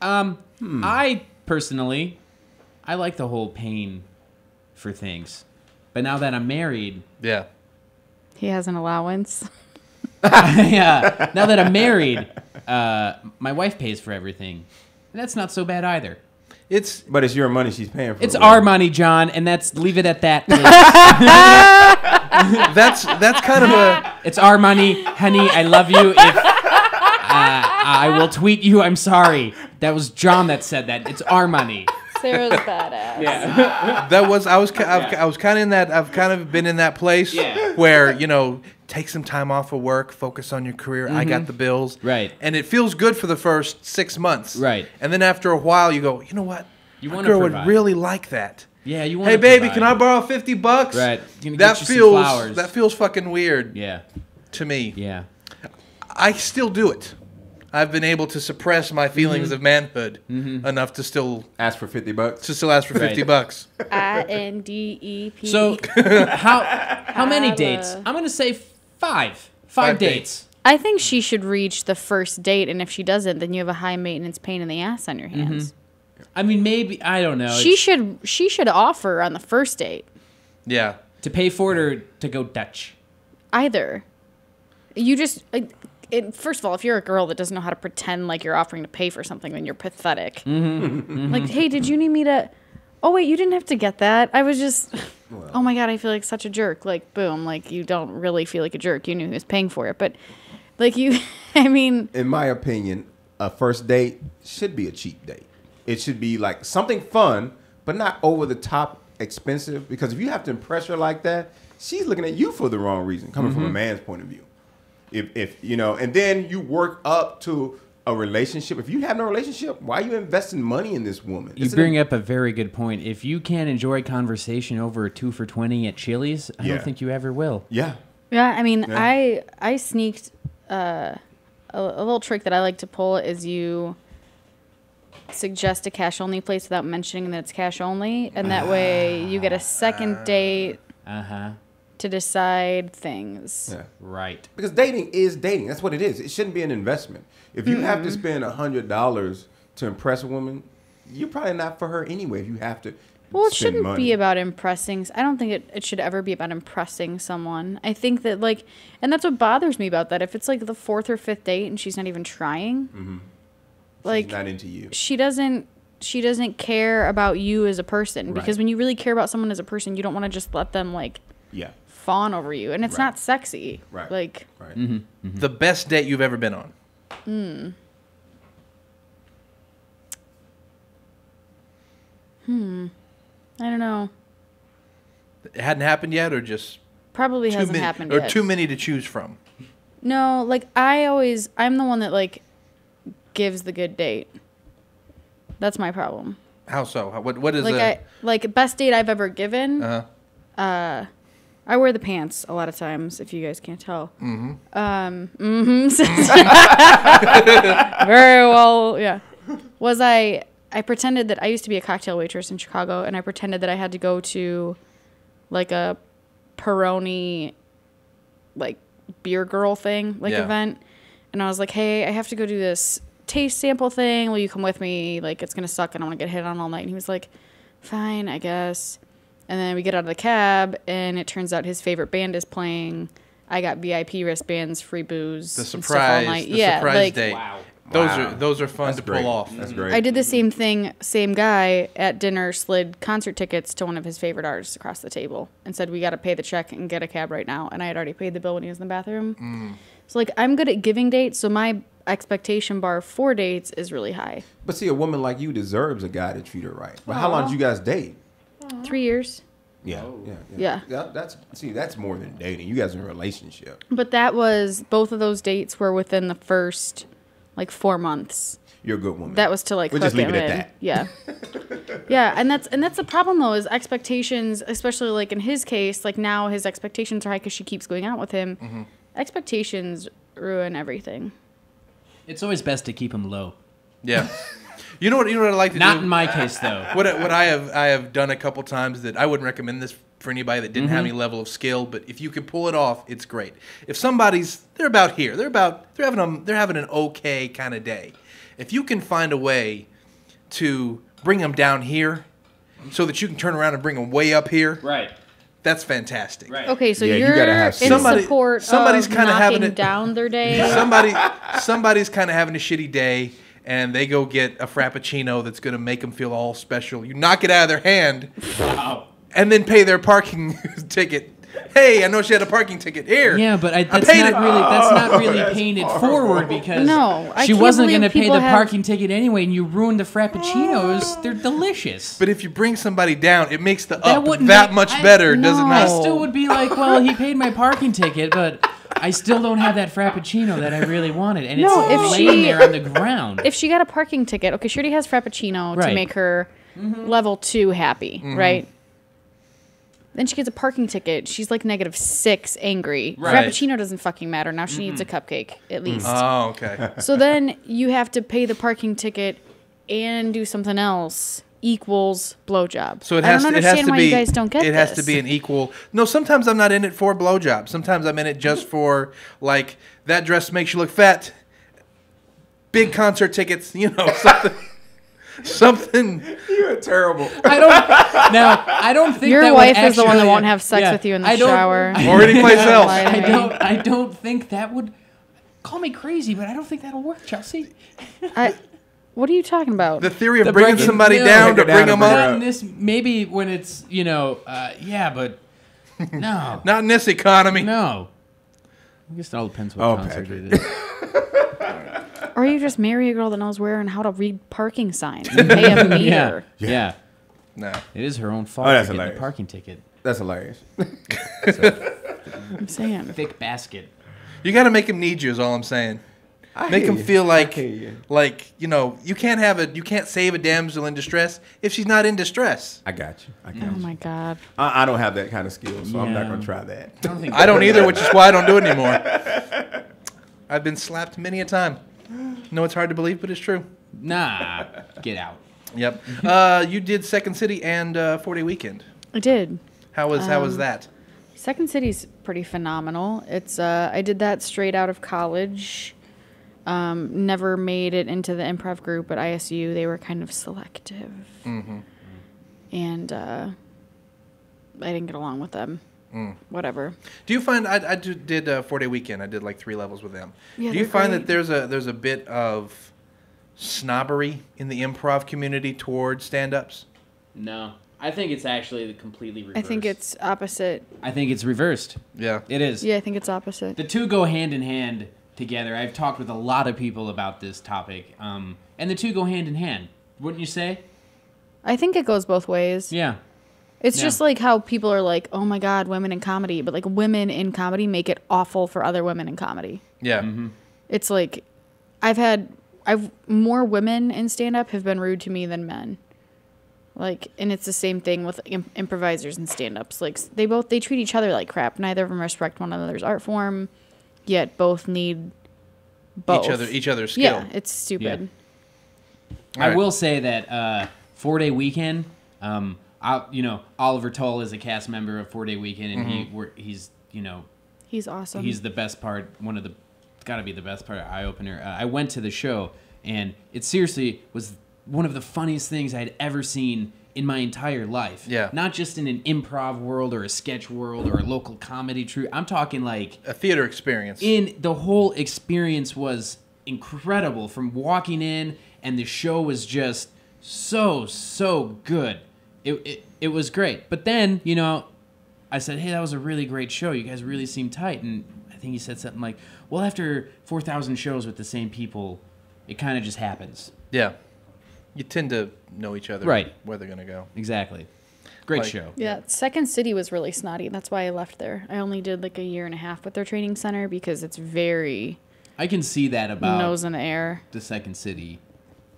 I personally, I like the whole paying for things, but now that I'm married, Yeah. He has an allowance. yeah, now that I'm married, my wife pays for everything, and that's not so bad either. But it's your money she's paying for. It's our money, John, and that's leave it at that. Please. That's kind of a It's our money, honey. I love you. If I will tweet you, I'm sorry. That was John that said that. It's our money. Sarah's badass. that was I was kind of in that I've kind of been in that place where take some time off of work, focus on your career. I got the bills, Right. and it feels good for the first 6 months, Right. And then after a while, you go, you know what? You My wanna girl would provide. really like that. Yeah, you want. Hey baby, can I borrow $50? Right. Gonna That get you some feels flowers. that feels fucking weird Yeah. to me. Yeah. I still do it. I've been able to suppress my feelings of manhood enough to still Ask for $50. ask for Right. $50. INDEP. So how many dates? I'm gonna say 5. 5 dates. I think she should reach the first date, and if she doesn't, then you have a high maintenance pain in the ass on your hands. I mean, maybe I don't know. She should offer on the first date. Yeah. to pay for it or to go Dutch. Either. You just first of all, if you're a girl that doesn't know how to pretend like you're offering to pay for something, then you're pathetic. Like, hey, did you need me to? Oh wait, you didn't have to get that. I was just. Oh my god, I feel like such a jerk. Like, boom. Like, you don't really feel like a jerk. You knew he was paying for it, but like you. I mean. In my opinion, a first date should be a cheap date. It should be like something fun, but not over the top expensive. Because if you have to impress her like that, she's looking at you for the wrong reason, coming from a man's point of view. If and then you work up to a relationship. If you have no relationship, why are you investing money in this woman? You bring up a very good point. If you can't enjoy conversation over a 2 for $20 at Chili's, I don't think you ever will. Yeah. Yeah, I mean, I sneaked a little trick that I like to pull is you suggest a cash only place without mentioning that it's cash only, and that way you get a second date to decide things. Yeah. Right. Because dating is dating. That's what it is. It shouldn't be an investment. If you have to spend $100 to impress a woman, you're probably not for her anyway. If you have to. Well, it spend shouldn't money. be about impressing. I don't think it should ever be about impressing someone. I think that, like, and that's what bothers me about that. If it's like the 4th or 5th date and she's not even trying, like, She's not into you. she doesn't care about you as a person. Because when you really care about someone as a person, you don't want to just let them, like, Yeah. fawn over you, and it's not sexy. Right. Like, Right. The best date you've ever been on. I don't know. It hadn't happened yet, or just Probably too hasn't many, happened or yet. too many to choose from. No, like I'm the one that like gives the good date. That's my problem. How so? What is Like best date I've ever given. Uh-huh. I wear the pants a lot of times, if you guys can't tell. Very well, yeah. I pretended that I used to be a cocktail waitress in Chicago, and I pretended that I had to go to like a Peroni like beer girl thing, like event. And I was like, hey, I have to go do this taste sample thing. Will you come with me? Like, it's going to suck and I want to get hit on all night. And he was like, fine, I guess. And then we get out of the cab, and it turns out his favorite band is playing. I got VIP wristbands, free booze, The and stuff all surprise, night. the surprise like, date. Wow. Those are fun That's to great. pull off. That's great. I did the same thing. Same guy at dinner slid concert tickets to one of his favorite artists across the table and said, "We got to pay the check and get a cab right now." And I had already paid the bill when he was in the bathroom. So like, I'm good at giving dates, so my expectation bar for dates is really high. But see, a woman like you deserves a guy to treat her right. But how long did you guys date? 3 years. Yeah, Yeah. That's more than dating. You guys are in a relationship. But that was, both of those dates were within the first like 4 months. You're a good woman. That was to like We'll hook just leave him it at in. that. Yeah. Yeah, and that's the problem though, is expectations, especially like in his case, like now his expectations are high because she keeps going out with him. Expectations ruin everything. It's always best to keep them low. Yeah. You know what I like to do? Not in my case, though. What I have done a couple times that I wouldn't recommend this for anybody that didn't have any level of skill, but if you can pull it off, it's great. If they're about here, they're having an okay kind of day. If you can find a way to bring them down here so that you can turn around and bring them way up here, Right. that's fantastic. Right. Okay, so Yeah, you you're gotta have in Somebody- support somebody's of kinda having knocking it- down their day. Somebody's kind of having a shitty day, and they go get a frappuccino that's going to make them feel all special. You knock it out of their hand, Wow. and then pay their parking ticket. Hey, I know she had a parking ticket here. Yeah, but that's paid not it. really painted forward because No, I she can't wasn't believe going to pay people the have- parking ticket anyway, and you ruined the frappuccinos. They're delicious. But if you bring somebody down, it makes the That up wouldn't that make- much I- better, does it No. I not? still would be like, well, he paid my parking ticket, but I still don't have that frappuccino that I really wanted, and No, it's if laying she- there on the ground. If she got a parking ticket, okay, she already has Frappuccino to Right. make her level 2 happy, right? Then she gets a parking ticket. She's like -6 angry. Right. Frappuccino doesn't fucking matter. Now she needs a cupcake, at least. Oh, okay. So then you have to pay the parking ticket and do something else equals blowjob. So it I has don't to, it understand has to why be you guys don't get it this. has to be an equal. No, sometimes I'm not in it for a blowjob. Sometimes I'm in it just for like that dress makes you look fat. Big concert tickets, something. Something. You're terrible. I don't think Your that wife would is the one that actually- won't have sex yeah, with you in the I don't- shower. Or anyplace else. Lie to me. I don't think that would. Call me crazy, but I don't think that'll work, Chelsea. What are you talking about? The theory of The bringing breaking- somebody no. down to Break it bring down them to up. Not in this. Maybe when it's but no, Not in this economy. no. I guess it all depends what Oh, concert Patrick. it is. Or you just marry a girl that knows where and how to read parking signs and pay a meter. Yeah, No. it is her own fault Oh, that's for getting hilarious. the parking ticket. That's hilarious. I'm saying. Thick basket. You got to make them need you. Is all I'm saying. I Make hear them you. feel like, I hear you. you can't save a damsel in distress if she's not in distress. I got you. I got Oh you. my God. I don't have that kind of skill, so I'm not Yeah. gonna try that. I don't think I don't either, which is why I don't do it anymore. I've been slapped many a time. No, it's hard to believe, but it's true. Nah, get out. Yep. You did Second City and 4-Day Weekend. I did. How was that? Second City's pretty phenomenal. It's I did that straight out of college. Never made it into the improv group at ISU. They were kind of selective. And I didn't get along with them. Whatever. Do you find I did 4-Day Weekend? I did like 3 levels with them. Yeah, Do you they're find great. that there's a bit of snobbery in the improv community toward stand-ups? No, I think it's actually completely reversed. I think it's opposite. I think it's reversed. Yeah. It is. Yeah, I think it's opposite. The two go hand in hand together. I've talked with a lot of people about this topic, and the two go hand in hand. Wouldn't you say? I think it goes both ways. Yeah. It's Yeah. just like how people are like, oh my God, women in comedy. But like women in comedy make it awful for other women in comedy. Yeah. It's like I've more women in stand up have been rude to me than men. Like, and it's the same thing with improvisers and stand ups. Like they treat each other like crap. Neither of them respect one another's art form, yet both need both. Each other's skill. Yeah, it's stupid. All I right. will say that 4-Day Weekend. Oliver Toll is a cast member of 4-Day Weekend, and he's He's awesome. he's the best part. Got to be the best part of Eye Opener. I went to the show, and it seriously was one of the funniest things I had ever seen in my entire life. Yeah. Not just in an improv world or a sketch world or a local comedy troupe. I'm talking like A theater experience. the whole experience was incredible from walking in, and the show was just so good. It was great. But then, you know, I said, hey, that was a really great show. You guys really seem tight. And I think he said something like, well, after 4,000 shows with the same people, it kind of just happens. Yeah. You tend to know each other. Right. Where they're going to go. Exactly. Great Like- show. Yeah, Second City was really snotty. That's why I left there. I only did like a year and a half with their training center because it's very I can see that about nose in the air. the Second City.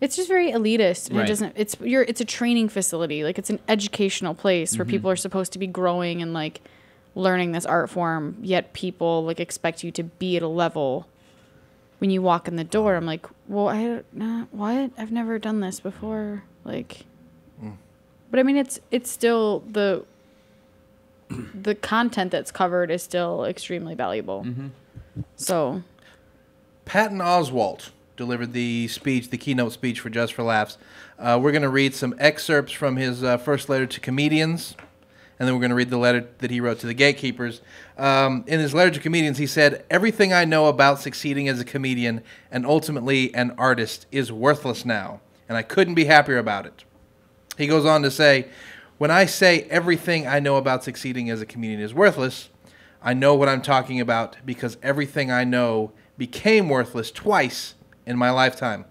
It's just very elitist, and Right. it doesn't. It's a training facility. Like it's an educational place where people are supposed to be growing and like learning this art form. Yet people like expect you to be at a level. When you walk in the door, I'm like, well, what? I've never done this before. Like, but I mean, it's still the content that's covered is still extremely valuable. So, Patton Oswalt delivered the keynote speech for Just for Laughs. We're going to read some excerpts from his first letter to comedians, and then we're going to read the letter that he wrote to the gatekeepers. In his letter to comedians, he said, everything I know about succeeding as a comedian and ultimately an artist is worthless now, and I couldn't be happier about it. He goes on to say, when I say everything I know about succeeding as a comedian is worthless, I know what I'm talking about because everything I know became worthless twice in my lifetime.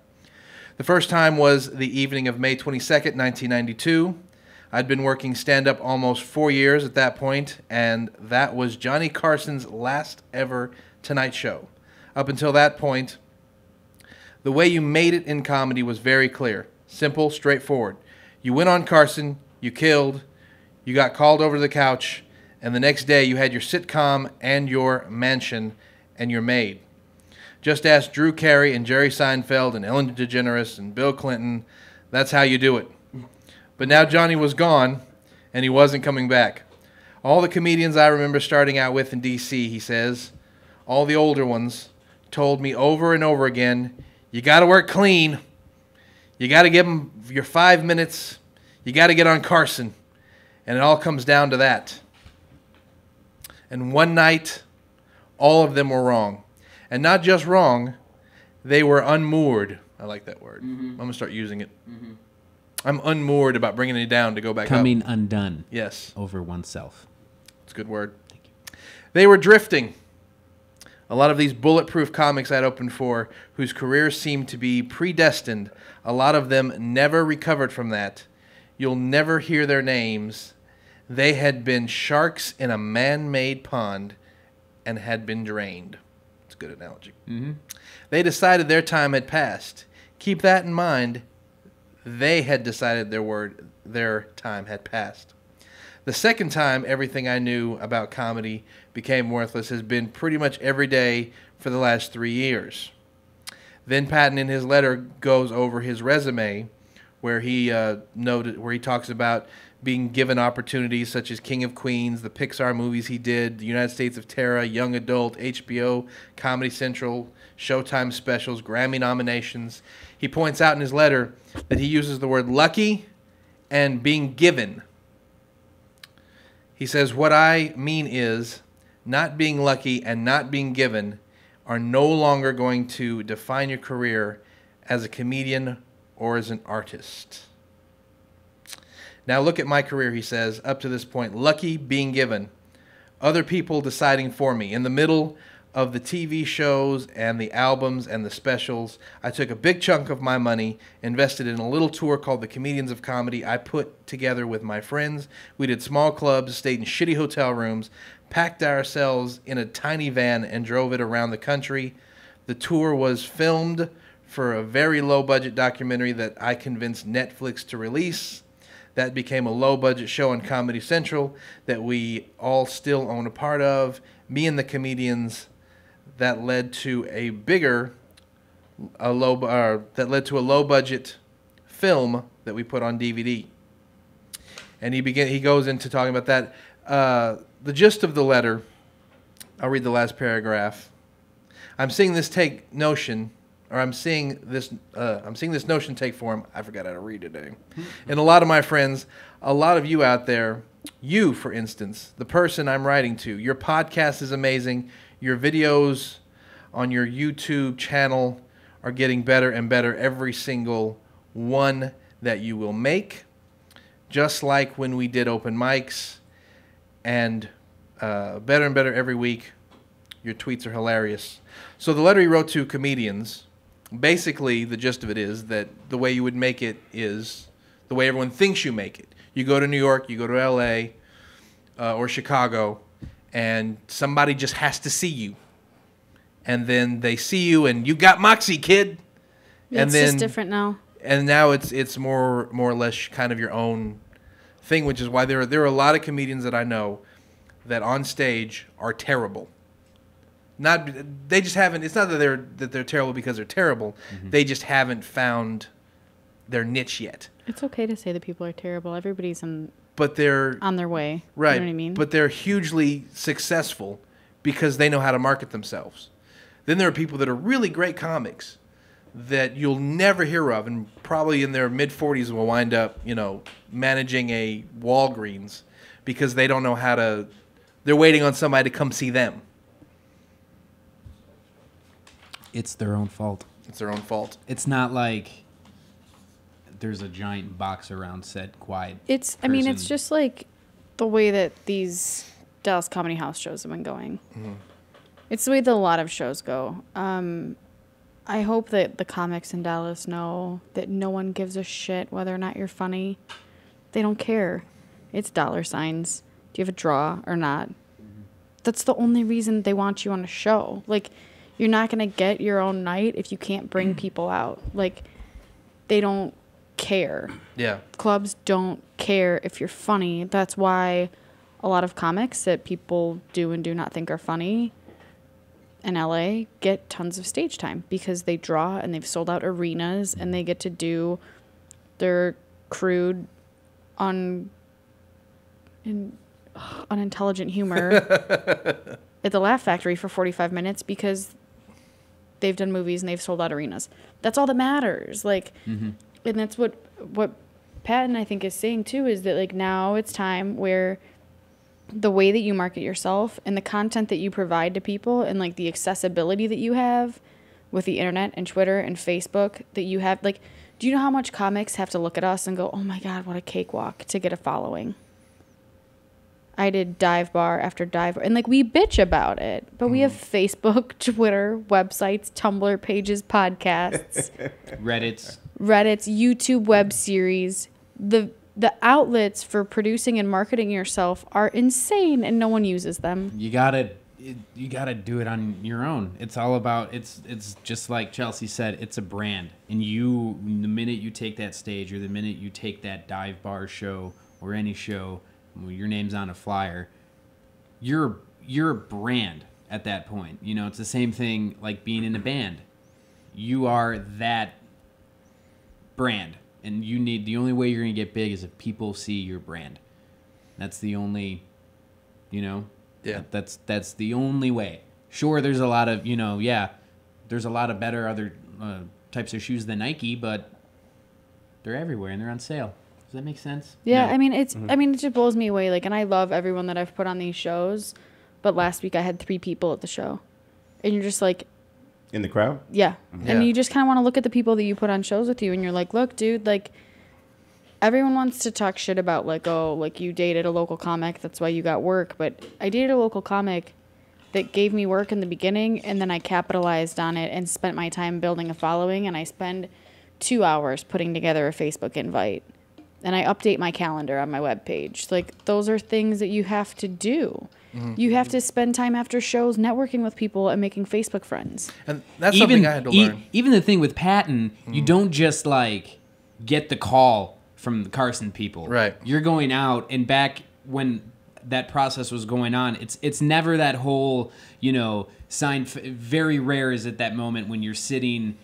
The first time was the evening of May 22nd, 1992. I'd been working stand-up almost 4 years at that point, and that was Johnny Carson's last ever Tonight Show. Up until that point, the way you made it in comedy was very clear, simple, straightforward. You went on Carson, you killed, you got called over to the couch, and the next day you had your sitcom and your mansion, and you're made. Just ask Drew Carey and Jerry Seinfeld and Ellen DeGeneres and Bill Clinton. That's how you do it. But now Johnny was gone, and he wasn't coming back. All the comedians I remember starting out with in D.C., he says, all the older ones, told me over and over again, you got to work clean. You got to give them your 5 minutes. You got to get on Carson. And it all comes down to that. And one night, all of them were wrong. And not just wrong, they were unmoored. I like that word. I'm going to start using it. I'm unmoored about bringing it down to go back Coming up. undone Yes, over oneself. it's a good word. Thank you. They were drifting. A lot of these bulletproof comics I'd opened for, whose careers seemed to be predestined, a lot of them never recovered from that. You'll never hear their names. They had been sharks in a man-made pond and had been drained. It's a good analogy. They decided their time had passed. Keep that in mind. They had decided their time had passed. The second time everything I knew about comedy became worthless has been pretty much every day for the last 3 years. Then Patton in his letter goes over his resume where he talks about being given opportunities such as King of Queens, the Pixar movies he did, the United States of Terra, Young Adult, HBO, Comedy Central, Showtime specials, Grammy nominations. He points out in his letter that he uses the word lucky and being given. He says, what I mean is not being lucky and not being given are no longer going to define your career as a comedian or as an artist. Now look at my career, he says, up to this point. Lucky, being given. Other people deciding for me. In the middle of the TV shows and the albums and the specials, I took a big chunk of my money, invested in a little tour called the Comedians of Comedy I put together with my friends. We did small clubs, stayed in shitty hotel rooms, packed ourselves in a tiny van and drove it around the country. The tour was filmed for a very low-budget documentary that I convinced Netflix to release. That became a low-budget show on Comedy Central that we all still own a part of. Me and the comedians. That led to a low-budget film that we put on DVD. And he goes into talking about that. The gist of the letter. I'll read the last paragraph. I'm seeing this notion take form. I forgot how to read today. And a lot of my friends, a lot of you out there, you, for instance, the person I'm writing to, your podcast is amazing. Your videos on your YouTube channel are getting better and better every single one that you will make. Just like when we did open mics, and better and better every week. Your tweets are hilarious. So the letter he wrote to comedians, basically the gist of it is that the way you would make it is the way everyone thinks you make it. You go to New York, you go to L.A. Or Chicago, and somebody just has to see you. And then they see you, and you got moxie, kid. And It's then, just different now. And now it's more or less kind of your own thing, which is why there are a lot of comedians that I know that on stage are terrible. They just haven't. It's not that they're terrible because they're terrible. Mm-hmm. They just haven't found their niche yet. It's okay to say that people are terrible. Everybody's but they're on their way. Right. You know what I mean? But they're hugely successful because they know how to market themselves. Then there are people that are really great comics that you'll never hear of, and probably in their mid-40s will wind up, managing a Walgreens because they don't know how to. They're waiting on somebody to come see them. It's their own fault. It's their own fault. It's not like there's a giant box around said quiet. It's just like the way that these Dallas Comedy House shows have been going. Mm-hmm. It's the way that a lot of shows go. I hope that the comics in Dallas know that no one gives a shit whether or not you're funny. They don't care. It's dollar signs. Do you have a draw or not? Mm-hmm. That's the only reason they want you on a show. Like, you're not going to get your own night if you can't bring people out. Like, they don't care. Yeah. Clubs don't care if you're funny. That's why a lot of comics that people do and do not think are funny in LA get tons of stage time because they draw and they've sold out arenas and they get to do their crude, unintelligent humor at the Laugh Factory for 45 minutes because they've done movies and they've sold out arenas. That's all that matters. Like, mm-hmm. And that's what Patton, I think, is saying too, is that like now it's time where the way that you market yourself and the content that you provide to people and like the accessibility that you have with the internet and Twitter and Facebook that you have, like, do you know how much comics have to look at us and go, oh my God, what a cakewalk to get a following? I did dive bar after dive bar, and like we bitch about it, but we have Facebook, Twitter, websites, Tumblr pages, podcasts, Reddits, YouTube web series. The outlets for producing and marketing yourself are insane, and no one uses them. You gotta do it on your own. It's all about it's just like Chelsea said. It's a brand, and the minute you take that stage, or the minute you take that dive bar show or any show, your name's on a flyer, you're a brand at that point. It's the same thing like being in a band. You are that brand. And the only way you're going to get big is if people see your brand. That's the only, that's the only way. Sure, there's a lot of, there's a lot of better other types of shoes than Nike, but they're everywhere and they're on sale. Does that make sense? Yeah, No. it just blows me away. Like, and I love everyone that I've put on these shows, but last week I had 3 people at the show. And you're just like, in the crowd? Yeah. And you just kind of want to look at the people that you put on shows with you, and you're like, look, dude, like, everyone wants to talk shit about, like, oh, like, you dated a local comic, that's why you got work. But I dated a local comic that gave me work in the beginning, and then I capitalized on it and spent my time building a following, and I spend 2 hours putting together a Facebook invite. And I update my calendar on my webpage. Like, those are things that you have to do. Mm-hmm. You have to spend time after shows networking with people and making Facebook friends. And that's something I had to learn. Even the thing with Patton, you don't just, like, get the call from the Carson people. Right. You're going out, and back when that process was going on, it's never that whole, sign. Very rare is it that moment when you're sitting,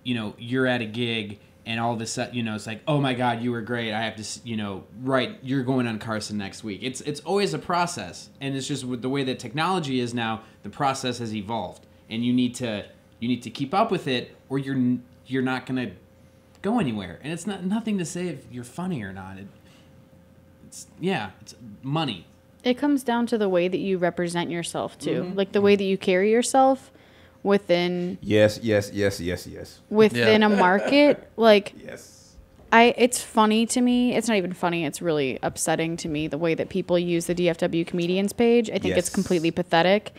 you're at a gig, and all of a sudden, it's like, oh my God, you were great. I have to, right, you're going on Carson next week. It's always a process, and it's just with the way that technology is now, the process has evolved, and you need to keep up with it, or you're not gonna go anywhere. And it's nothing to say if you're funny or not. It's money. It comes down to the way that you represent yourself too, like the way that you carry yourself. within Yes. within a market. Like, Yes. it's funny to me. It's not even funny. It's really upsetting to me the way that people use the DFW comedians page. I think it's Yes. completely pathetic.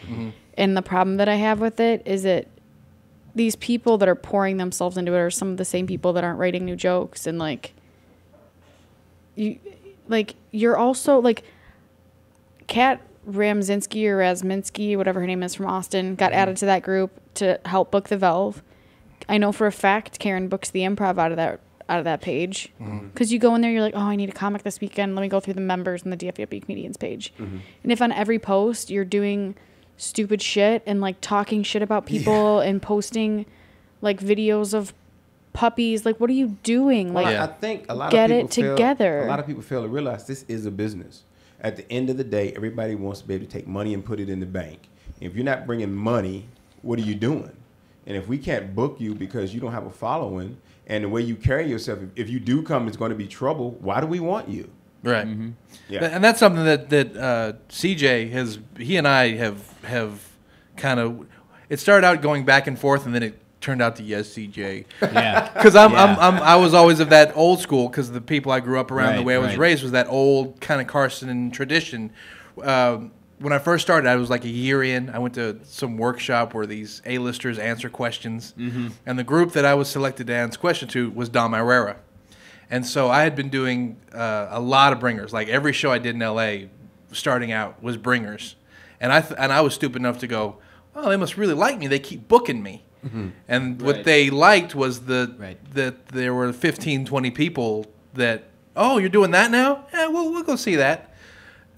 And the problem that I have with it is that these people that are pouring themselves into it are some of the same people that aren't writing new jokes. And you're also like Kat Ramzinski or Razminski, whatever her name is, from Austin, got added to that group to help book the Velve. I know for a fact Karen books the Improv out of that page, because you go in there, you're like, oh, I need a comic this weekend. Let me go through the members in the DFW comedians page. And if on every post you're doing stupid shit and like talking shit about people and posting like videos of puppies, like what are you doing? Well, Like, I think a lot get of it people together. A lot of people fail to realize this is a business. At the end of the day, everybody wants to be able to take money and put it in the bank. If you're not bringing money, what are you doing? And if we can't book you because you don't have a following and the way you carry yourself, if you do come, it's going to be trouble. Why do we want you? Right. Yeah. And that's something that CJ he and I have kind of, it started out going back and forth, and then it turned out to yes, CJ. Yeah. Because I was always of that old school, because the people I grew up around, the Right, way I was right. raised was that old kind of Carson tradition. When I first started, I was like a year in. I went to some workshop where these A-listers answer questions, and the group that I was selected to answer question to was Dom Irrera. And so I had been doing a lot of bringers. Like every show I did in L.A. starting out was bringers. And I was stupid enough to go, oh, they must really like me. They keep booking me. And what they liked was that there were 15, 20 people that, oh, you're doing that now? Yeah, we'll go see that.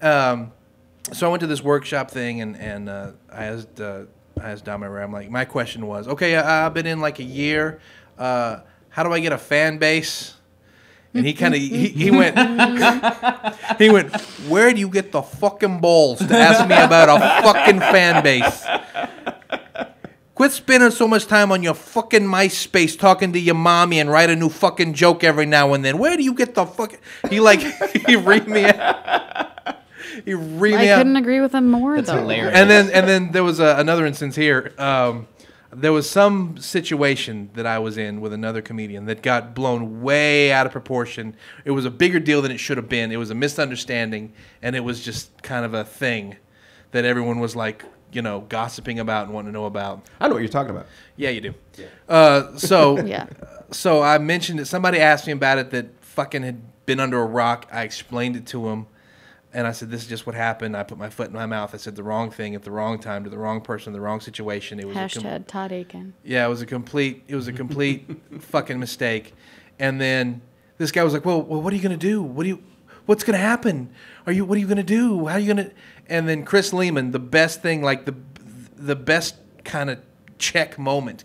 So I went to this workshop thing, and I asked Dom Irrera, I'm like, my question was, okay, I've been in like a year. How do I get a fan base? And he kind of he went where do you get the fucking balls to ask me about a fucking fan base? Quit spending so much time on your fucking MySpace talking to your mommy and write a new fucking joke every now and then. Where do you get the fucking... He reamed me out. He reamed me out. I couldn't agree with him more, That's though. hilarious. And then there was another instance here. There was some situation that I was in with another comedian that got blown way out of proportion. It was a bigger deal than it should have been. It was a misunderstanding, and it was just kind of a thing that everyone was like, gossiping about and wanting to know about. I know what you're talking about. Yeah, you do. Yeah. Yeah. So I mentioned it. Somebody asked me about it that fucking had been under a rock. I explained it to him. And I said, this is just what happened. I put my foot in my mouth. I said the wrong thing at the wrong time to the wrong person, the wrong situation. It was Hashtag Todd Aiken. yeah, it was a complete fucking mistake. And then this guy was like, well, what are you going to do? What's going to happen? What are you going to do? How are you going to? And then Chris Lehman, the best thing, like the best kind of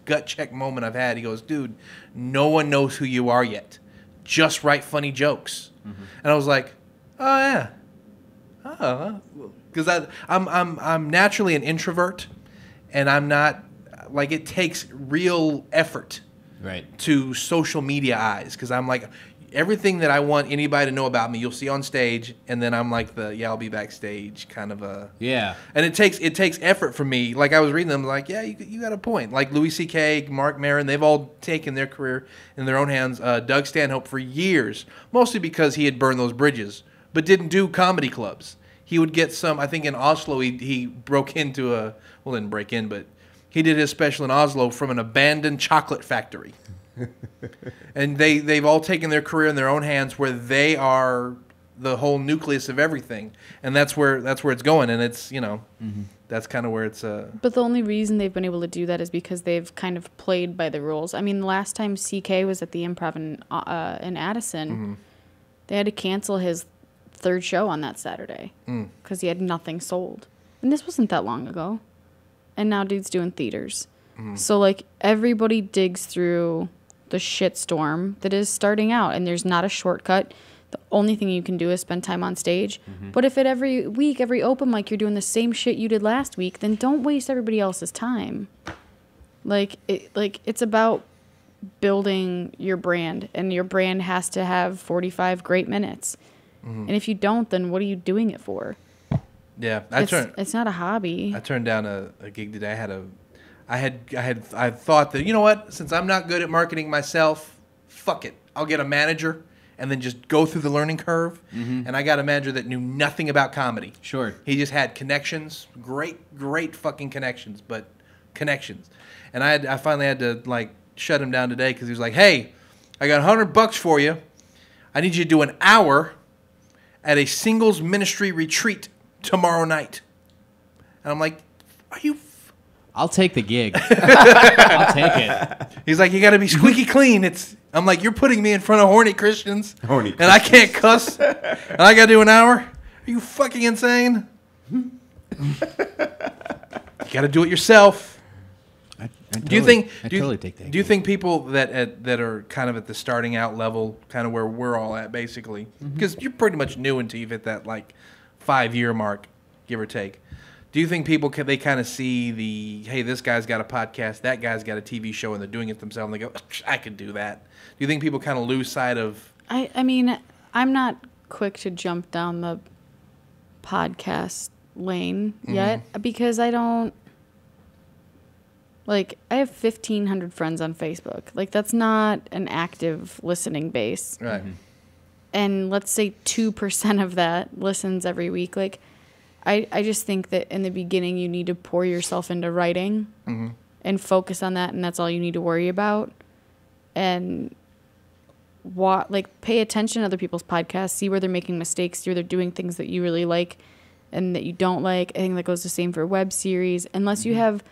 gut check moment I've had. He goes, dude, no one knows who you are yet. Just write funny jokes. And I was like, oh yeah. Because I'm naturally an introvert, and I'm not like, it takes real effort to social media eyes, because I'm like, everything that I want anybody to know about me, you'll see on stage, and then I'm like I'll be backstage kind of a and it takes effort for me. Like I was reading them, like, yeah, you got a point. Like Louis C.K., Mark Maron, they've all taken their career in their own hands. Doug Stanhope for years, mostly because he had burned those bridges, but didn't do comedy clubs. He would get some, I think in Oslo, he broke into didn't break in, but he did his special in Oslo from an abandoned chocolate factory. And they've all taken their career in their own hands, where they are the whole nucleus of everything. And that's where it's going. And it's, that's kind of where it's... But the only reason they've been able to do that is because they've kind of played by the rules. I mean, the last time CK was at the Improv in Addison, they had to cancel his third show on that Saturday because he had nothing sold. And this wasn't that long ago. And now dude's doing theaters. So, like, everybody digs through the shitstorm that is starting out, and there's not a shortcut. The only thing you can do is spend time on stage. But if every week, every open mic, you're doing the same shit you did last week, then don't waste everybody else's time. It's about building your brand, and your brand has to have 45 great minutes. And if you don't, then what are you doing it for? Yeah, It's not a hobby. I turned down a gig today. I thought that, you know what, since I'm not good at marketing myself, fuck it, I'll get a manager and then just go through the learning curve. And I got a manager that knew nothing about comedy. Sure. He just had connections, great fucking connections, but connections. And I finally had to like shut him down today because he was like, hey, I got $100 for you. I need you to do an hour at a singles ministry retreat tomorrow night. And I'm like, are you... I'll take the gig. I'll take it. He's like, you got to be squeaky clean. I'm like, you're putting me in front of horny Christians. Horny and I can't cuss. And I got to do an hour? Are you fucking insane? You got to do it yourself. Do you think? I totally take that. Do you think people that are kind of at the starting out level, kind of where we're all at, basically, because you're pretty much new until you've hit that like 5-year mark, give or take. Do you think people they kind of see the, hey, this guy's got a podcast, that guy's got a TV show, and they're doing it themselves, and they go, I could do that. Do you think people kind of lose sight of? I mean, I'm not quick to jump down the podcast lane yet because I don't. Like, I have 1,500 friends on Facebook. Like, that's not an active listening base. Right. And let's say 2% of that listens every week. Like, I just think that in the beginning you need to pour yourself into writing and focus on that, and that's all you need to worry about. And pay attention to other people's podcasts, see where they're making mistakes, see where they're doing things that you really like and that you don't like. I think that goes the same for web series. Unless you have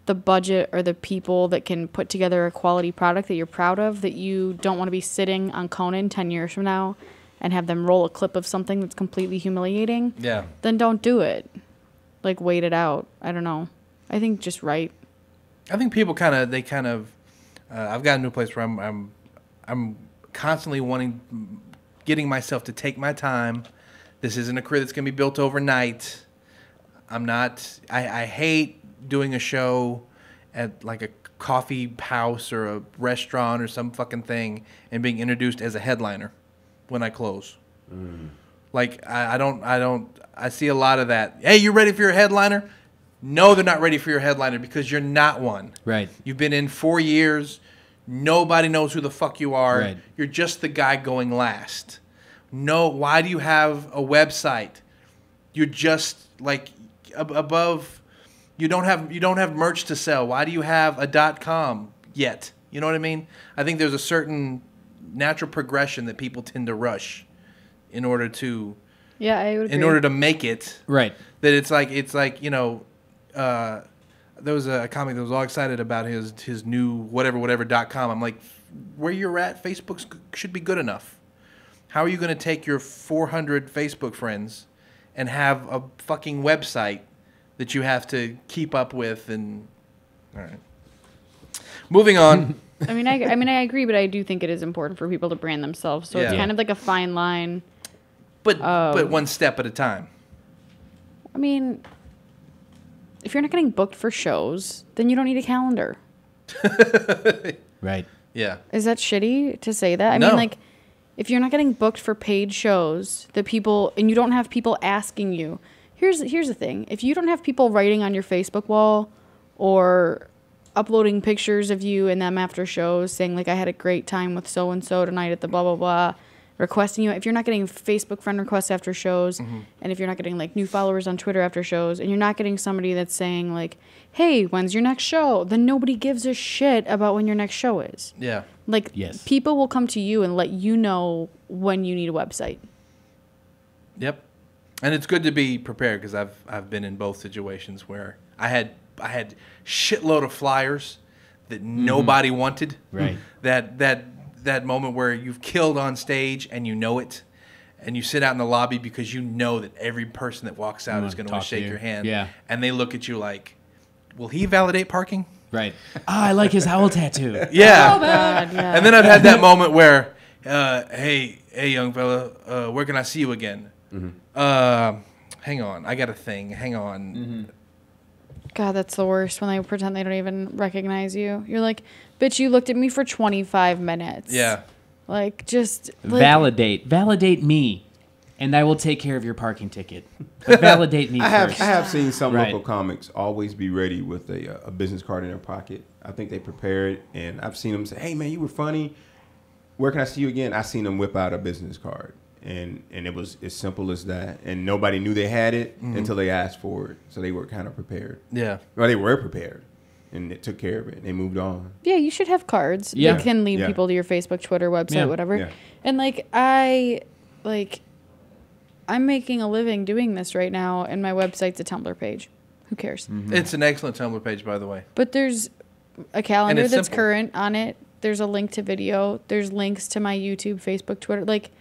the budget or the people that can put together a quality product that you're proud of, that you don't want to be sitting on Conan 10 years from now and have them roll a clip of something that's completely humiliating, then don't do it. Like, wait it out. I don't know. I think just write. I think people I've gotten to a place where I'm constantly getting myself to take my time. This isn't a career that's going to be built overnight. I hate doing a show at like a coffee house or a restaurant or some fucking thing and being introduced as a headliner when I close. Like, I see a lot of that. Hey, you ready for your headliner? No, they're not ready for your headliner because you're not one. Right. You've been in 4 years. Nobody knows who the fuck you are. Right. You're just the guy going last. No, why do you have a website? You're just like above. You don't have merch to sell. Why do you have a .com yet? You know what I mean? I think there's a certain natural progression that people tend to rush in order to I would agree. In order to make it right. That it's like there was a comic that was all excited about his new whatever.com. I'm like, where you're at, Facebook should be good enough. How are you going to take your 400 Facebook friends and have a fucking website that you have to keep up with? And all right, moving on. I mean, I agree, but I do think it is important for people to brand themselves. So it's kind of like a fine line. But one step at a time. I mean, if you're not getting booked for shows, then you don't need a calendar. Right. Yeah. Is that shitty to say that? I No. mean, like, if you're not getting booked for paid shows, and you don't have people asking you. Here's the thing. If you don't have people writing on your Facebook wall or uploading pictures of you and them after shows saying, like, I had a great time with so-and-so tonight at the blah, blah, blah, requesting you. If you're not getting Facebook friend requests after shows, and if you're not getting, like, new followers on Twitter after shows, and you're not getting somebody that's saying, like, hey, when's your next show? Then nobody gives a shit about when your next show is. Yeah. Like, people will come to you and let you know when you need a website. Yep. And it's good to be prepared because I've been in both situations where I had shitload of flyers that nobody wanted. Right. That moment where you've killed on stage and you know it, and you sit out in the lobby because you know that every person that walks out is going to shake your hand. Yeah. And they look at you like, will he validate parking? Right. I like his owl tattoo. Yeah. Oh, God, yeah. And then I've had that moment where, hey, young fella, where can I see you again? Hang on, I got a thing. Hang on. God, that's the worst when they pretend they don't even recognize you. You're like, bitch, you looked at me for 25 minutes. Yeah. Like, just... Like, Validate me. and I will take care of your parking ticket. But validate me first. I have seen some Right. local comics always be ready with a business card in their pocket. I think they prepare it, and I've seen them say, "Hey man, you were funny. Where can I see you again?" I seen them whip out a business card, and it was as simple as that. And nobody knew they had it until they asked for it, so they were kind of prepared. Yeah. Well, they were prepared, and they took care of it. And they moved on. Yeah, you should have cards. Yeah. You can lead Yeah. people to your Facebook, Twitter, website, Yeah. whatever. Yeah. And I'm making a living doing this right now, and my website's a Tumblr page. Who cares? It's an excellent Tumblr page, by the way. But there's a calendar it's that's simple. current on it. There's a link to video. There's links to my YouTube, Facebook, Twitter. Like,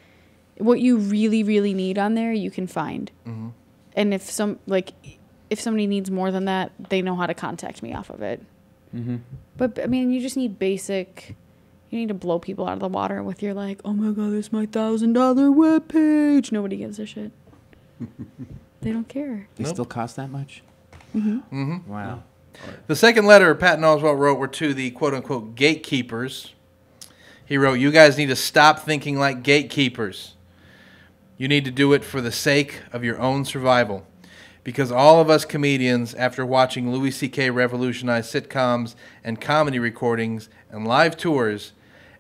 what you really, really need on there, you can find. Mm-hmm. And if somebody needs more than that, they know how to contact me off of it. Mm-hmm. But I mean, you just need basic. You need to blow people out of the water with your like, oh my god, this is my $1,000 webpage. Nobody gives a shit. They don't care. They Nope. still cost that much? Mm-hmm. Wow. The second letter Patton Oswalt wrote were to the quote-unquote gatekeepers. He wrote, "You guys need to stop thinking like gatekeepers. You need to do it for the sake of your own survival. Because all of us comedians, after watching Louis C.K. revolutionize sitcoms and comedy recordings and live tours,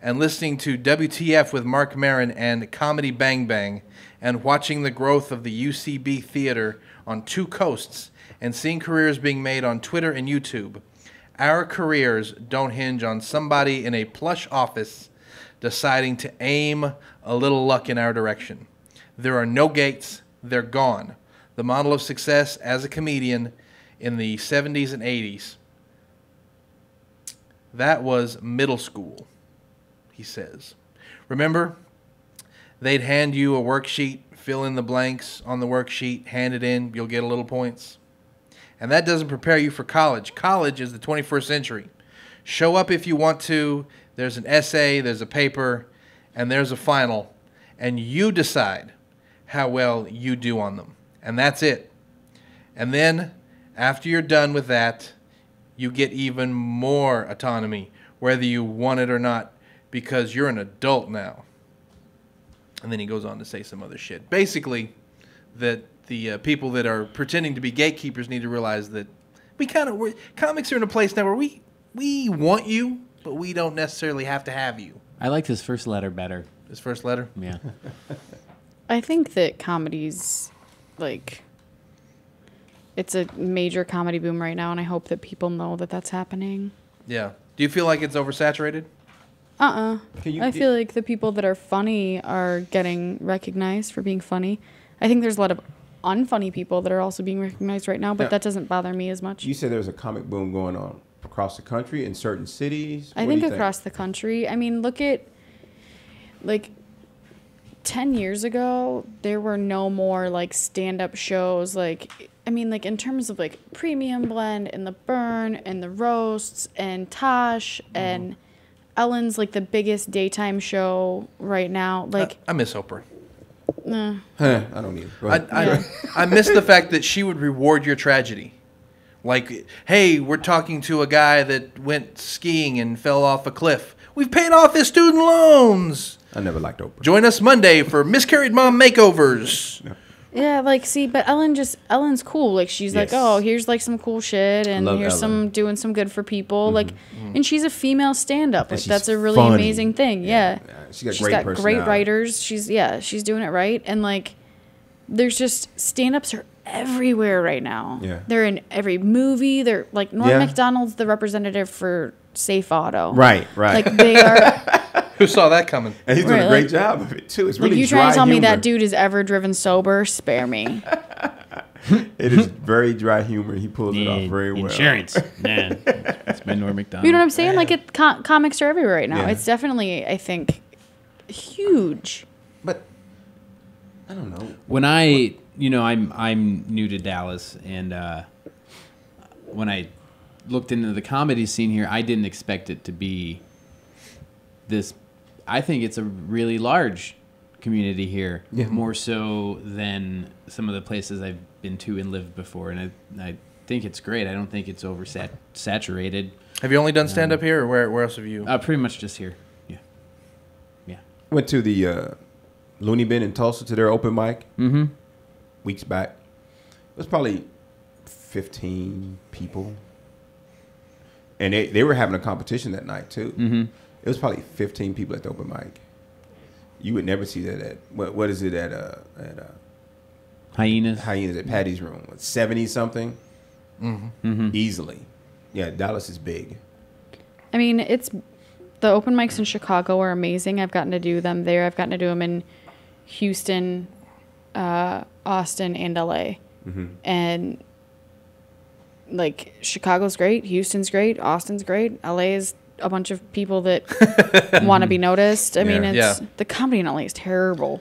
and listening to WTF with Mark Maron and Comedy Bang Bang, and watching the growth of the UCB theater on two coasts, and seeing careers being made on Twitter and YouTube, our careers don't hinge on somebody in a plush office deciding to aim a little luck in our direction. There are no gates. They're gone. The model of success as a comedian in the 70s and 80s. That was middle school," he says. "Remember, they'd hand you a worksheet, fill in the blanks on the worksheet, hand it in, you'll get a little points. And that doesn't prepare you for college. College is the 21st century. Show up if you want to. There's an essay, there's a paper, and there's a final. And you decide how well you do on them. And that's it. And then, after you're done with that, you get even more autonomy, whether you want it or not, because you're an adult now." And then he goes on to say some other shit. Basically, that the people that are pretending to be gatekeepers need to realize that comics are in a place now where we want you, but we don't necessarily have to have you. I like this first letter better. His first letter? Yeah. I think that comedy's like, it's a major comedy boom right now, and I hope that people know that that's happening. Yeah. Do you feel like it's oversaturated? I feel like the people that are funny are getting recognized for being funny. I think there's a lot of unfunny people that are also being recognized right now, but that doesn't bother me as much. You said there's a comic boom going on across the country in certain cities. I think across the country. I mean, look at, like, 10 years ago, there were no more, like, stand-up shows. Like, I mean, like, in terms of, like, Premium Blend and The Burn and The Roasts and Tosh and Ellen's, like, the biggest daytime show right now. Like, I miss Oprah. nah. I don't either. Go ahead. I miss the fact that she would reward your tragedy. Like, hey, we're talking to a guy that went skiing and fell off a cliff. We've paid off his student loans. I never liked Oprah. Join us Monday for Miscarried Mom Makeovers. Yeah, like, see, but Ellen's cool. Like, she's like, Yes. oh, here's, like, some cool shit, and Love here's Ellen. some doing some good for people. Like, and she's a female stand-up. Like, she's that's a really funny. amazing thing. Yeah. She's She's got great personality. writers. She's doing it right. And, like, there's just, stand-ups are everywhere right now. Yeah. They're in every movie. They're, like, Norm Yeah. Macdonald's the representative for Safe Auto. Right. Like, they are... Who saw that coming? And he's doing Right, a great like- job of it too. It's Like, really you dry trying to tell me humor. that dude is ever driven sober? Spare me. It is very dry humor. He pulls it off very well. Insurance. Nah. That's my Norm Macdonald. You know what I'm saying? Like, comics are everywhere right now. Yeah. It's definitely, I think, huge. But I don't know. When I'm new to Dallas, and when I looked into the comedy scene here, I didn't expect it to be this. I think it's a really large community here, more so than some of the places I've been to and lived before, and I think it's great. I don't think it's saturated. Have you only done stand-up here, or where else have you? Pretty much just here. Yeah. Went to the Looney Bin in Tulsa to their open mic weeks back. It was probably 15 people. And they were having a competition that night, too. It was probably 15 people at the open mic. You would never see that at, what is it at Hyenas. Hyenas at Patty's Room? 70-something? Easily. Yeah, Dallas is big. I mean, the open mics in Chicago are amazing. I've gotten to do them there. I've gotten to do them in Houston, Austin, and LA. And like Chicago's great, Houston's great, Austin's great, LA is a bunch of people that want to be noticed. I mean, it's the comedy in LA is terrible.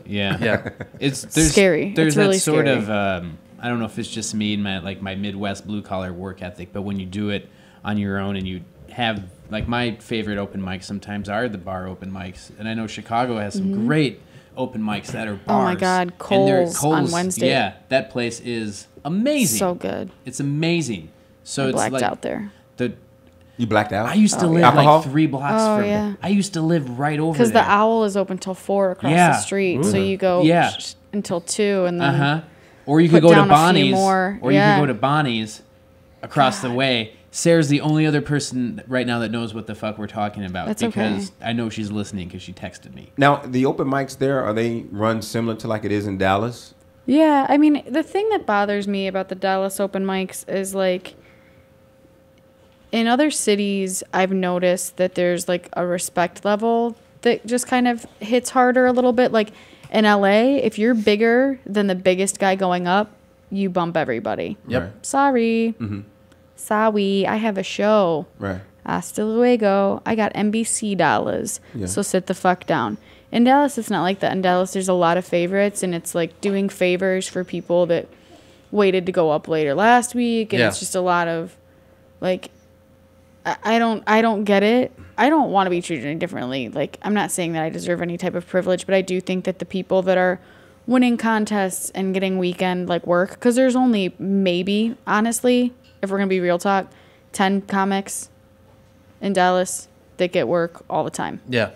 Yeah. There's scary. There's it's really that sort scary. of I don't know if it's just me and my Midwest blue collar work ethic, but when you do it on your own and you have like my favorite open mics sometimes are the bar open mics, and I know Chicago has some great open mics that are bars. Oh my God, And they're- Cole's on Wednesday. Yeah, that place is amazing. So good. It's amazing. So I it's blacked like out there. You blacked out? I used to live Alcohol? like 3 blocks Oh, from. yeah. I used to live right over Because there. the Owl is open till 4 across Yeah. the street, so you go until 2, and then Or you could put go to down a few Bonnie's. more. Or you Yeah. could go to Bonnie's across the way. Sarah's the only other person right now that knows what the fuck we're talking about. That's because okay. I know she's listening because she texted me. Now, the open mics there, are they run similar to like it is in Dallas? Yeah, I mean, the thing that bothers me about the Dallas open mics is like in other cities, I've noticed that there's like a respect level that just kind of hits harder a little bit. Like in LA, if you're bigger than the biggest guy going up, you bump everybody. Yep. Right. Sorry. Sorry, I have a show. Right. Hasta luego. I got NBC dollars. Yeah. So sit the fuck down. In Dallas, it's not like that. In Dallas, there's a lot of favorites, and it's like doing favors for people that waited to go up later last week, and it's just a lot of like, I don't get it. I don't want to be treated any differently. Like, I'm not saying that I deserve any type of privilege, but I do think that the people that are winning contests and getting weekend like work, because there's only maybe, honestly, if we're gonna be real talk, 10 comics in Dallas that get work all the time. Yeah.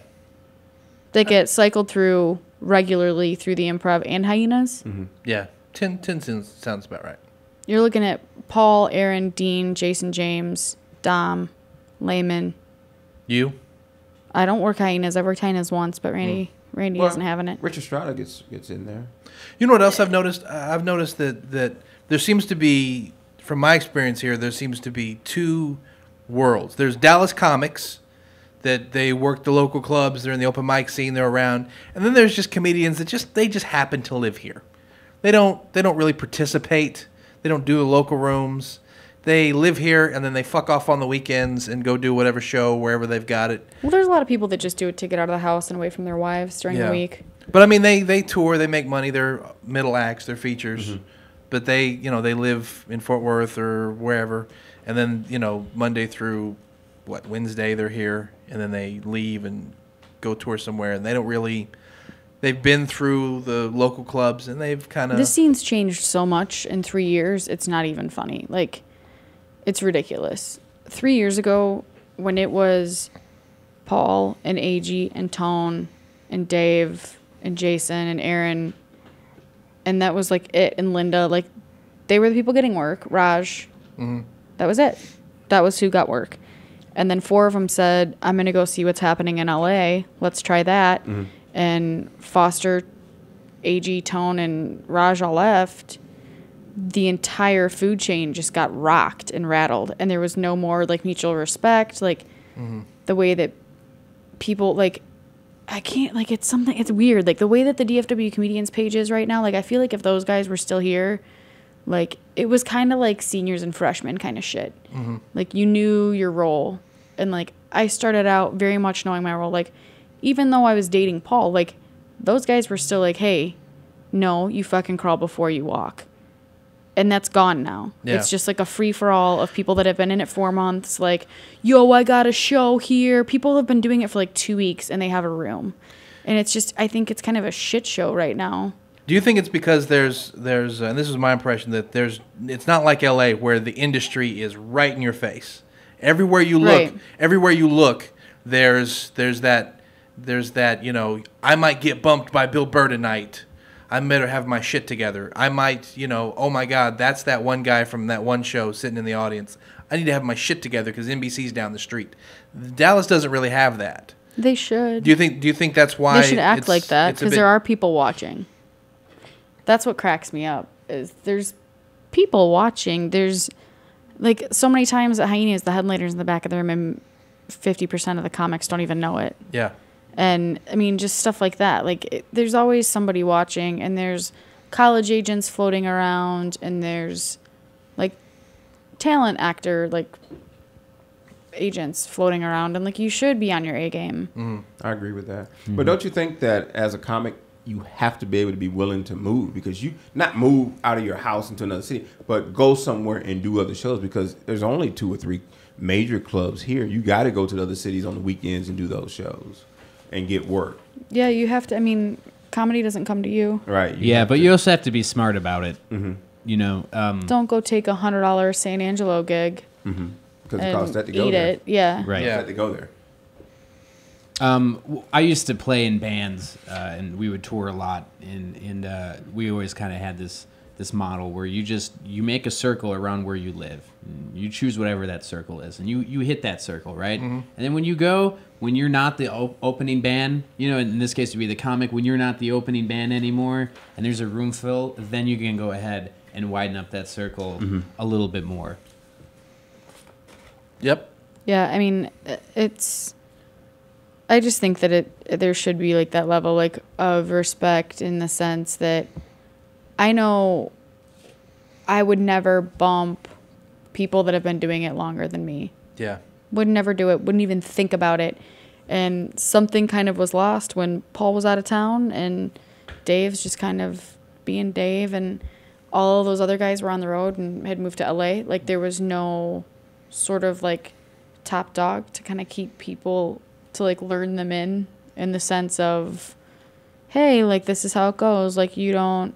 That get cycled through regularly through the Improv and Hyenas. Yeah. 10 sounds about right. You're looking at Paul, Aaron, Dean, Jason James, Dom, Layman. You? I don't work Hyenas. I've worked Hyenas once, but Randy isn't having it. Richard Strada gets in there. You know what else I've noticed? I've noticed that there seems to be, from my experience here, there seems to be 2 worlds. There's Dallas comics that they work the local clubs, they're in the open mic scene, they're around, and then there's just comedians that just happen to live here. They don't really participate. They don't do the local rooms. They live here and then they fuck off on the weekends and go do whatever show wherever they've got it. Well, there's a lot of people that just do it to get out of the house and away from their wives during the week. But I mean, they tour, they make money, they're middle acts, they're features, but they live in Fort Worth or wherever, and then Monday through Wednesday they're here, and then they leave and go tour somewhere, and they don't really. They've been through the local clubs, and they've kind of. This scene's changed so much in 3 years. It's not even funny. Like, it's ridiculous. 3 years ago, when it was Paul and AG and Tone and Dave and Jason and Aaron, and that was like it, and Linda, like they were the people getting work. Raj, that was it. That was who got work. And then 4 of them said, I'm going to go see what's happening in LA. Let's try that. And Foster, AG, Tone, and Raj all left. The entire food chain just got rocked and rattled. And there was no more like mutual respect. Like the way that people like, I can't, like, it's weird. Like the way that the DFW comedians page is right now, like I feel like if those guys were still here, like it was kind of like seniors and freshmen kind of shit. Like you knew your role. And like I started out very much knowing my role. Like even though I was dating Paul, like those guys were still like, hey, no, you fucking crawl before you walk. And that's gone now. Yeah. It's just like a free-for-all of people that have been in it 4 months. Like, yo, I got a show here. People have been doing it for like 2 weeks and they have a room. And it's just, I think it's kind of a shit show right now. Do you think it's because there's and this is my impression, that it's not like LA where the industry is right in your face. Everywhere you look, Right. there's that There's that, you know, I might get bumped by Bill Burr tonight. I better have my shit together. I might, you know, oh my God, that's that one guy from that one show sitting in the audience. I need to have my shit together because NBC's down the street. Dallas doesn't really have that. They should. Do you think that's why They should act like that it's a because bit- there are people watching. That's what cracks me up. Is there's people watching. There's like so many times at Hyenas, the headliners in the back of the room, and 50% of the comics don't even know it. Yeah. And I mean, just stuff like that. Like, there's always somebody watching, and there's college agents floating around, and there's like talent actor like agents floating around, and like you should be on your A game. I agree with that. But don't you think that as a comic, you have to be able to be willing to move, because you not move out of your house into another city, but go somewhere and do other shows, because there's only 2 or 3 major clubs here. You got to go to the other cities on the weekends and do those shows and get work. Yeah, you have to. I mean, comedy doesn't come to you. Right. Yeah, but you also have to be smart about it. You know, Don't go take $100 San Angelo gig because it costs that to and go eat there. it. Yeah. right. Yeah. That to go there. I used to play in bands, and we would tour a lot, and we always kind of had this model where you make a circle around where you live. You choose whatever that circle is, and you hit that circle, right? And then when you're not the opening band, you know, in this case it would be the comic, when you're not the opening band anymore, and there's a room full, then you can go ahead and widen up that circle a little bit more. Yep. Yeah, I mean, I just think that there should be like that level like of respect, in the sense that I know I would never bump people that have been doing it longer than me. Yeah. Would never do it, wouldn't even think about it. And something kind of was lost when Paul was out of town, and Dave's just kind of being Dave, and all those other guys were on the road and had moved to LA. Like, there was no sort of like top dog to kind of keep people, to like learn them in the sense of, hey, like, this is how it goes. Like, you don't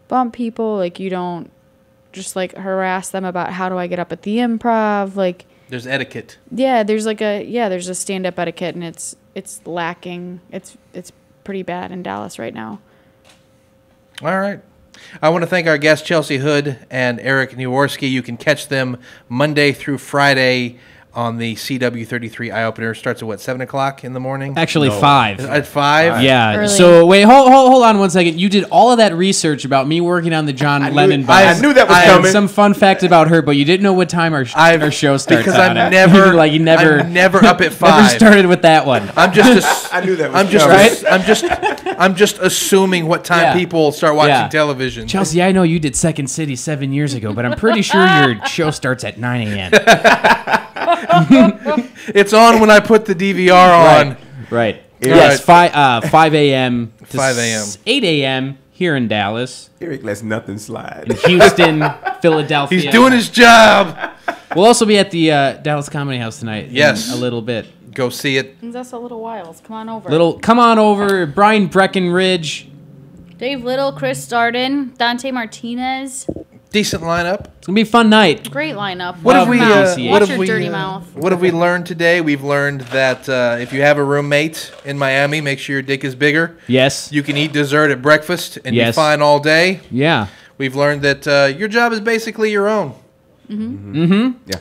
bump people. Like, you don't just like harass them about how do I get up at the Improv. Like, There's etiquette. yeah, there's a stand-up etiquette, and it's lacking. It's pretty bad in Dallas right now. All right. I want to thank our guests, Chelsea Hood and Eric Neworski. You can catch them Monday through Friday on the CW33 Eye Opener. Starts at what, 7 o'clock in the morning? Actually, 5. At 5? Yeah. Early. So wait, hold on one second. You did all of that research about me working on the John Lennon bus. I knew that was And coming. some fun fact about her, but you didn't know what time our show starts. Because on I'm it. never like you never I'm never up at 5. never started with that one. I'm just I knew that was coming. I'm just assuming what time Yeah. people start watching Yeah. television. Chelsea, I know you did Second City 7 years ago, but I'm pretty sure your show starts at 9 a.m. It's on when I put the DVR on. Right. Yeah. Yes, 5 a.m. to 5 a.m. 8 a.m. here in Dallas, Eric lets nothing slide. in Houston, Philadelphia. He's doing his job. We'll also be at the Dallas Comedy House tonight. Yes. In a little bit. Go see it. That's a little while. Come on over. Come on over, Brian Breckenridge. Dave Little, Chris Darden, Dante Martinez. Decent lineup. It's gonna be a fun night. Great lineup. What have we? Mouth. what Watch have your we? dirty mouth. What have we learned today? We've learned that if you have a roommate in Miami, make sure your dick is bigger. Yes. You can eat dessert at breakfast and Yes. be fine all day. Yeah. We've learned that your job is basically your own.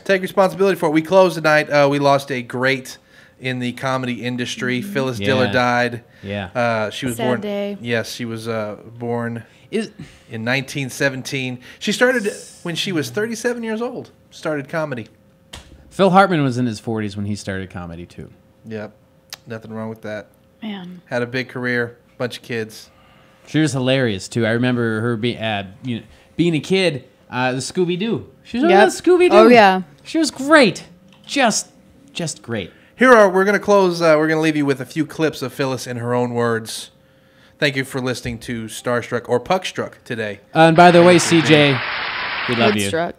Take responsibility for it. We closed tonight. We lost a great in the comedy industry. Phyllis Yeah. Diller died. Yeah. She was Sad born. day. Yes, she was born Is in 1917. She started when she was 37 years old. Started comedy. Phil Hartman was in his 40s when he started comedy too. Yep. Nothing wrong with that. Man. Had a big career, bunch of kids. She was hilarious too. I remember her being a kid. The Scooby Doo. She was on Yep. Scooby Doo. Oh, yeah. She was great. Just great. We're going to close. We're going to leave you with a few clips of Phyllis in her own words. Thank you for listening to Starr Struck or Puck Struck today. And by the way, CJ, we love you. Struck.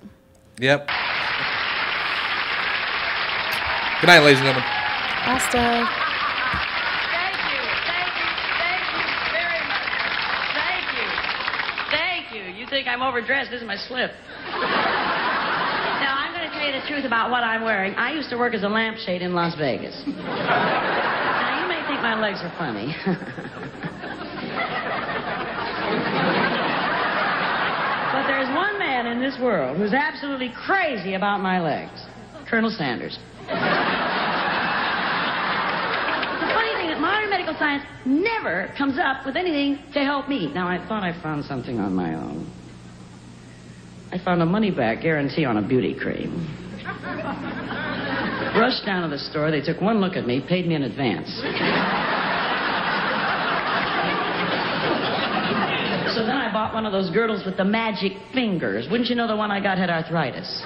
Yep. Good night, ladies and gentlemen. Pasta. Thank you very much. Thank you. You think I'm overdressed? This is my slip. Now, I'm going to tell you the truth about what I'm wearing. I used to work as a lampshade in Las Vegas. Now, you may think, My legs are funny. But there's one man in this world who's absolutely crazy about my legs. Colonel Sanders. The funny thing is, modern medical science never comes up with anything to help me. Now, I thought I found something on my own. I found a money-back guarantee on a beauty cream. Rushed down to the store. They took one look at me, paid me in advance. So then I bought one of those girdles with the magic fingers. Wouldn't you know, the one I got had arthritis.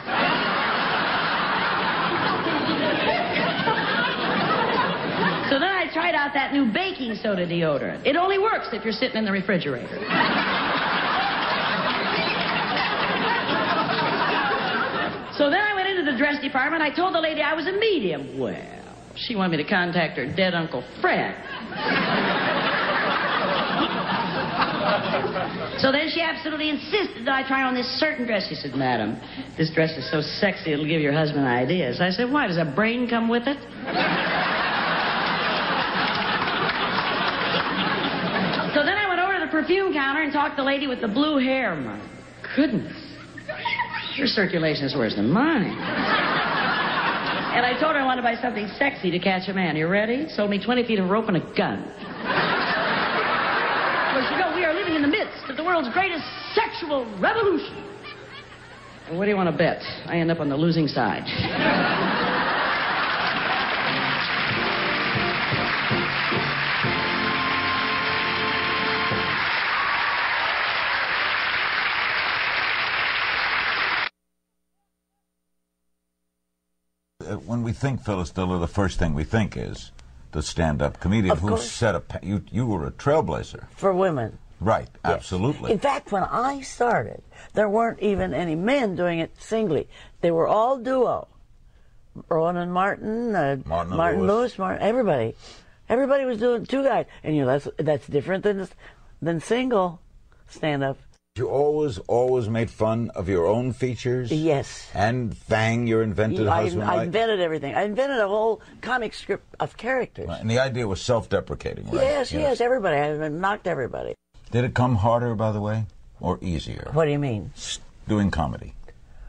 So then I tried out that new baking soda deodorant. It only works if you're sitting in the refrigerator. So then I went into the dress department. I told the lady I was a medium. Well, she wanted me to contact her dead Uncle Fred. So then she absolutely insisted that I try on this certain dress. She said, "Madam, this dress is so sexy it'll give your husband ideas." I said, "Why, does a brain come with it?" So then I went over to the perfume counter and talked to the lady with the blue hair. My goodness. Your circulation is worse than mine. And I told her I wanted to buy something sexy to catch a man. You ready? Sold me 20 feet of rope and a gun. Well, you know, we are living in the midst of the world's greatest sexual revolution. And what do you want to bet? I end up on the losing side. When we think Phyllis Diller, the first thing we think is the stand-up comedian Of who course. set a... You were a trailblazer. For women. Right, Yes. absolutely. In fact, when I started, there weren't even any men doing it singly. They were all duo. Rowan and Martin, Martin Lewis, everybody. Everybody was doing two guys. And you know, that's different than single stand-up. You always made fun of your own features? Yes. And Fang, your invented husband. I invented everything. I invented a whole comic script of characters. Right, and the idea was self-deprecating, right? Yes, everybody. I knocked everybody. Did it come harder, by the way, or easier? What do you mean? Doing comedy.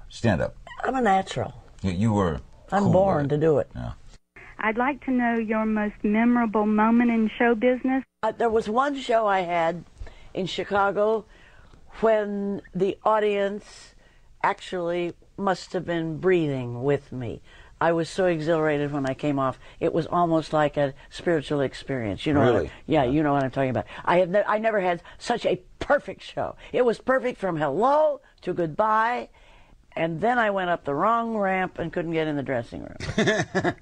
Stand-up. I'm a natural. You were I'm cool born with to do it. Yeah. I'd like to know your most memorable moment in show business. There was one show I had in Chicago when the audience actually must have been breathing with me. I was so exhilarated when I came off. It was almost like a spiritual experience. You know Really? You know what I'm talking about. I never had such a perfect show. It was perfect from hello to goodbye, and then I went up the wrong ramp and couldn't get in the dressing room.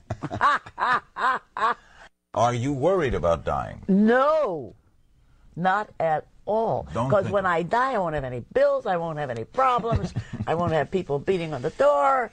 Are you worried about dying? No, not at all. Don't Because think- when I die, I won't have any bills, I won't have any problems, I won't have people beating on the door.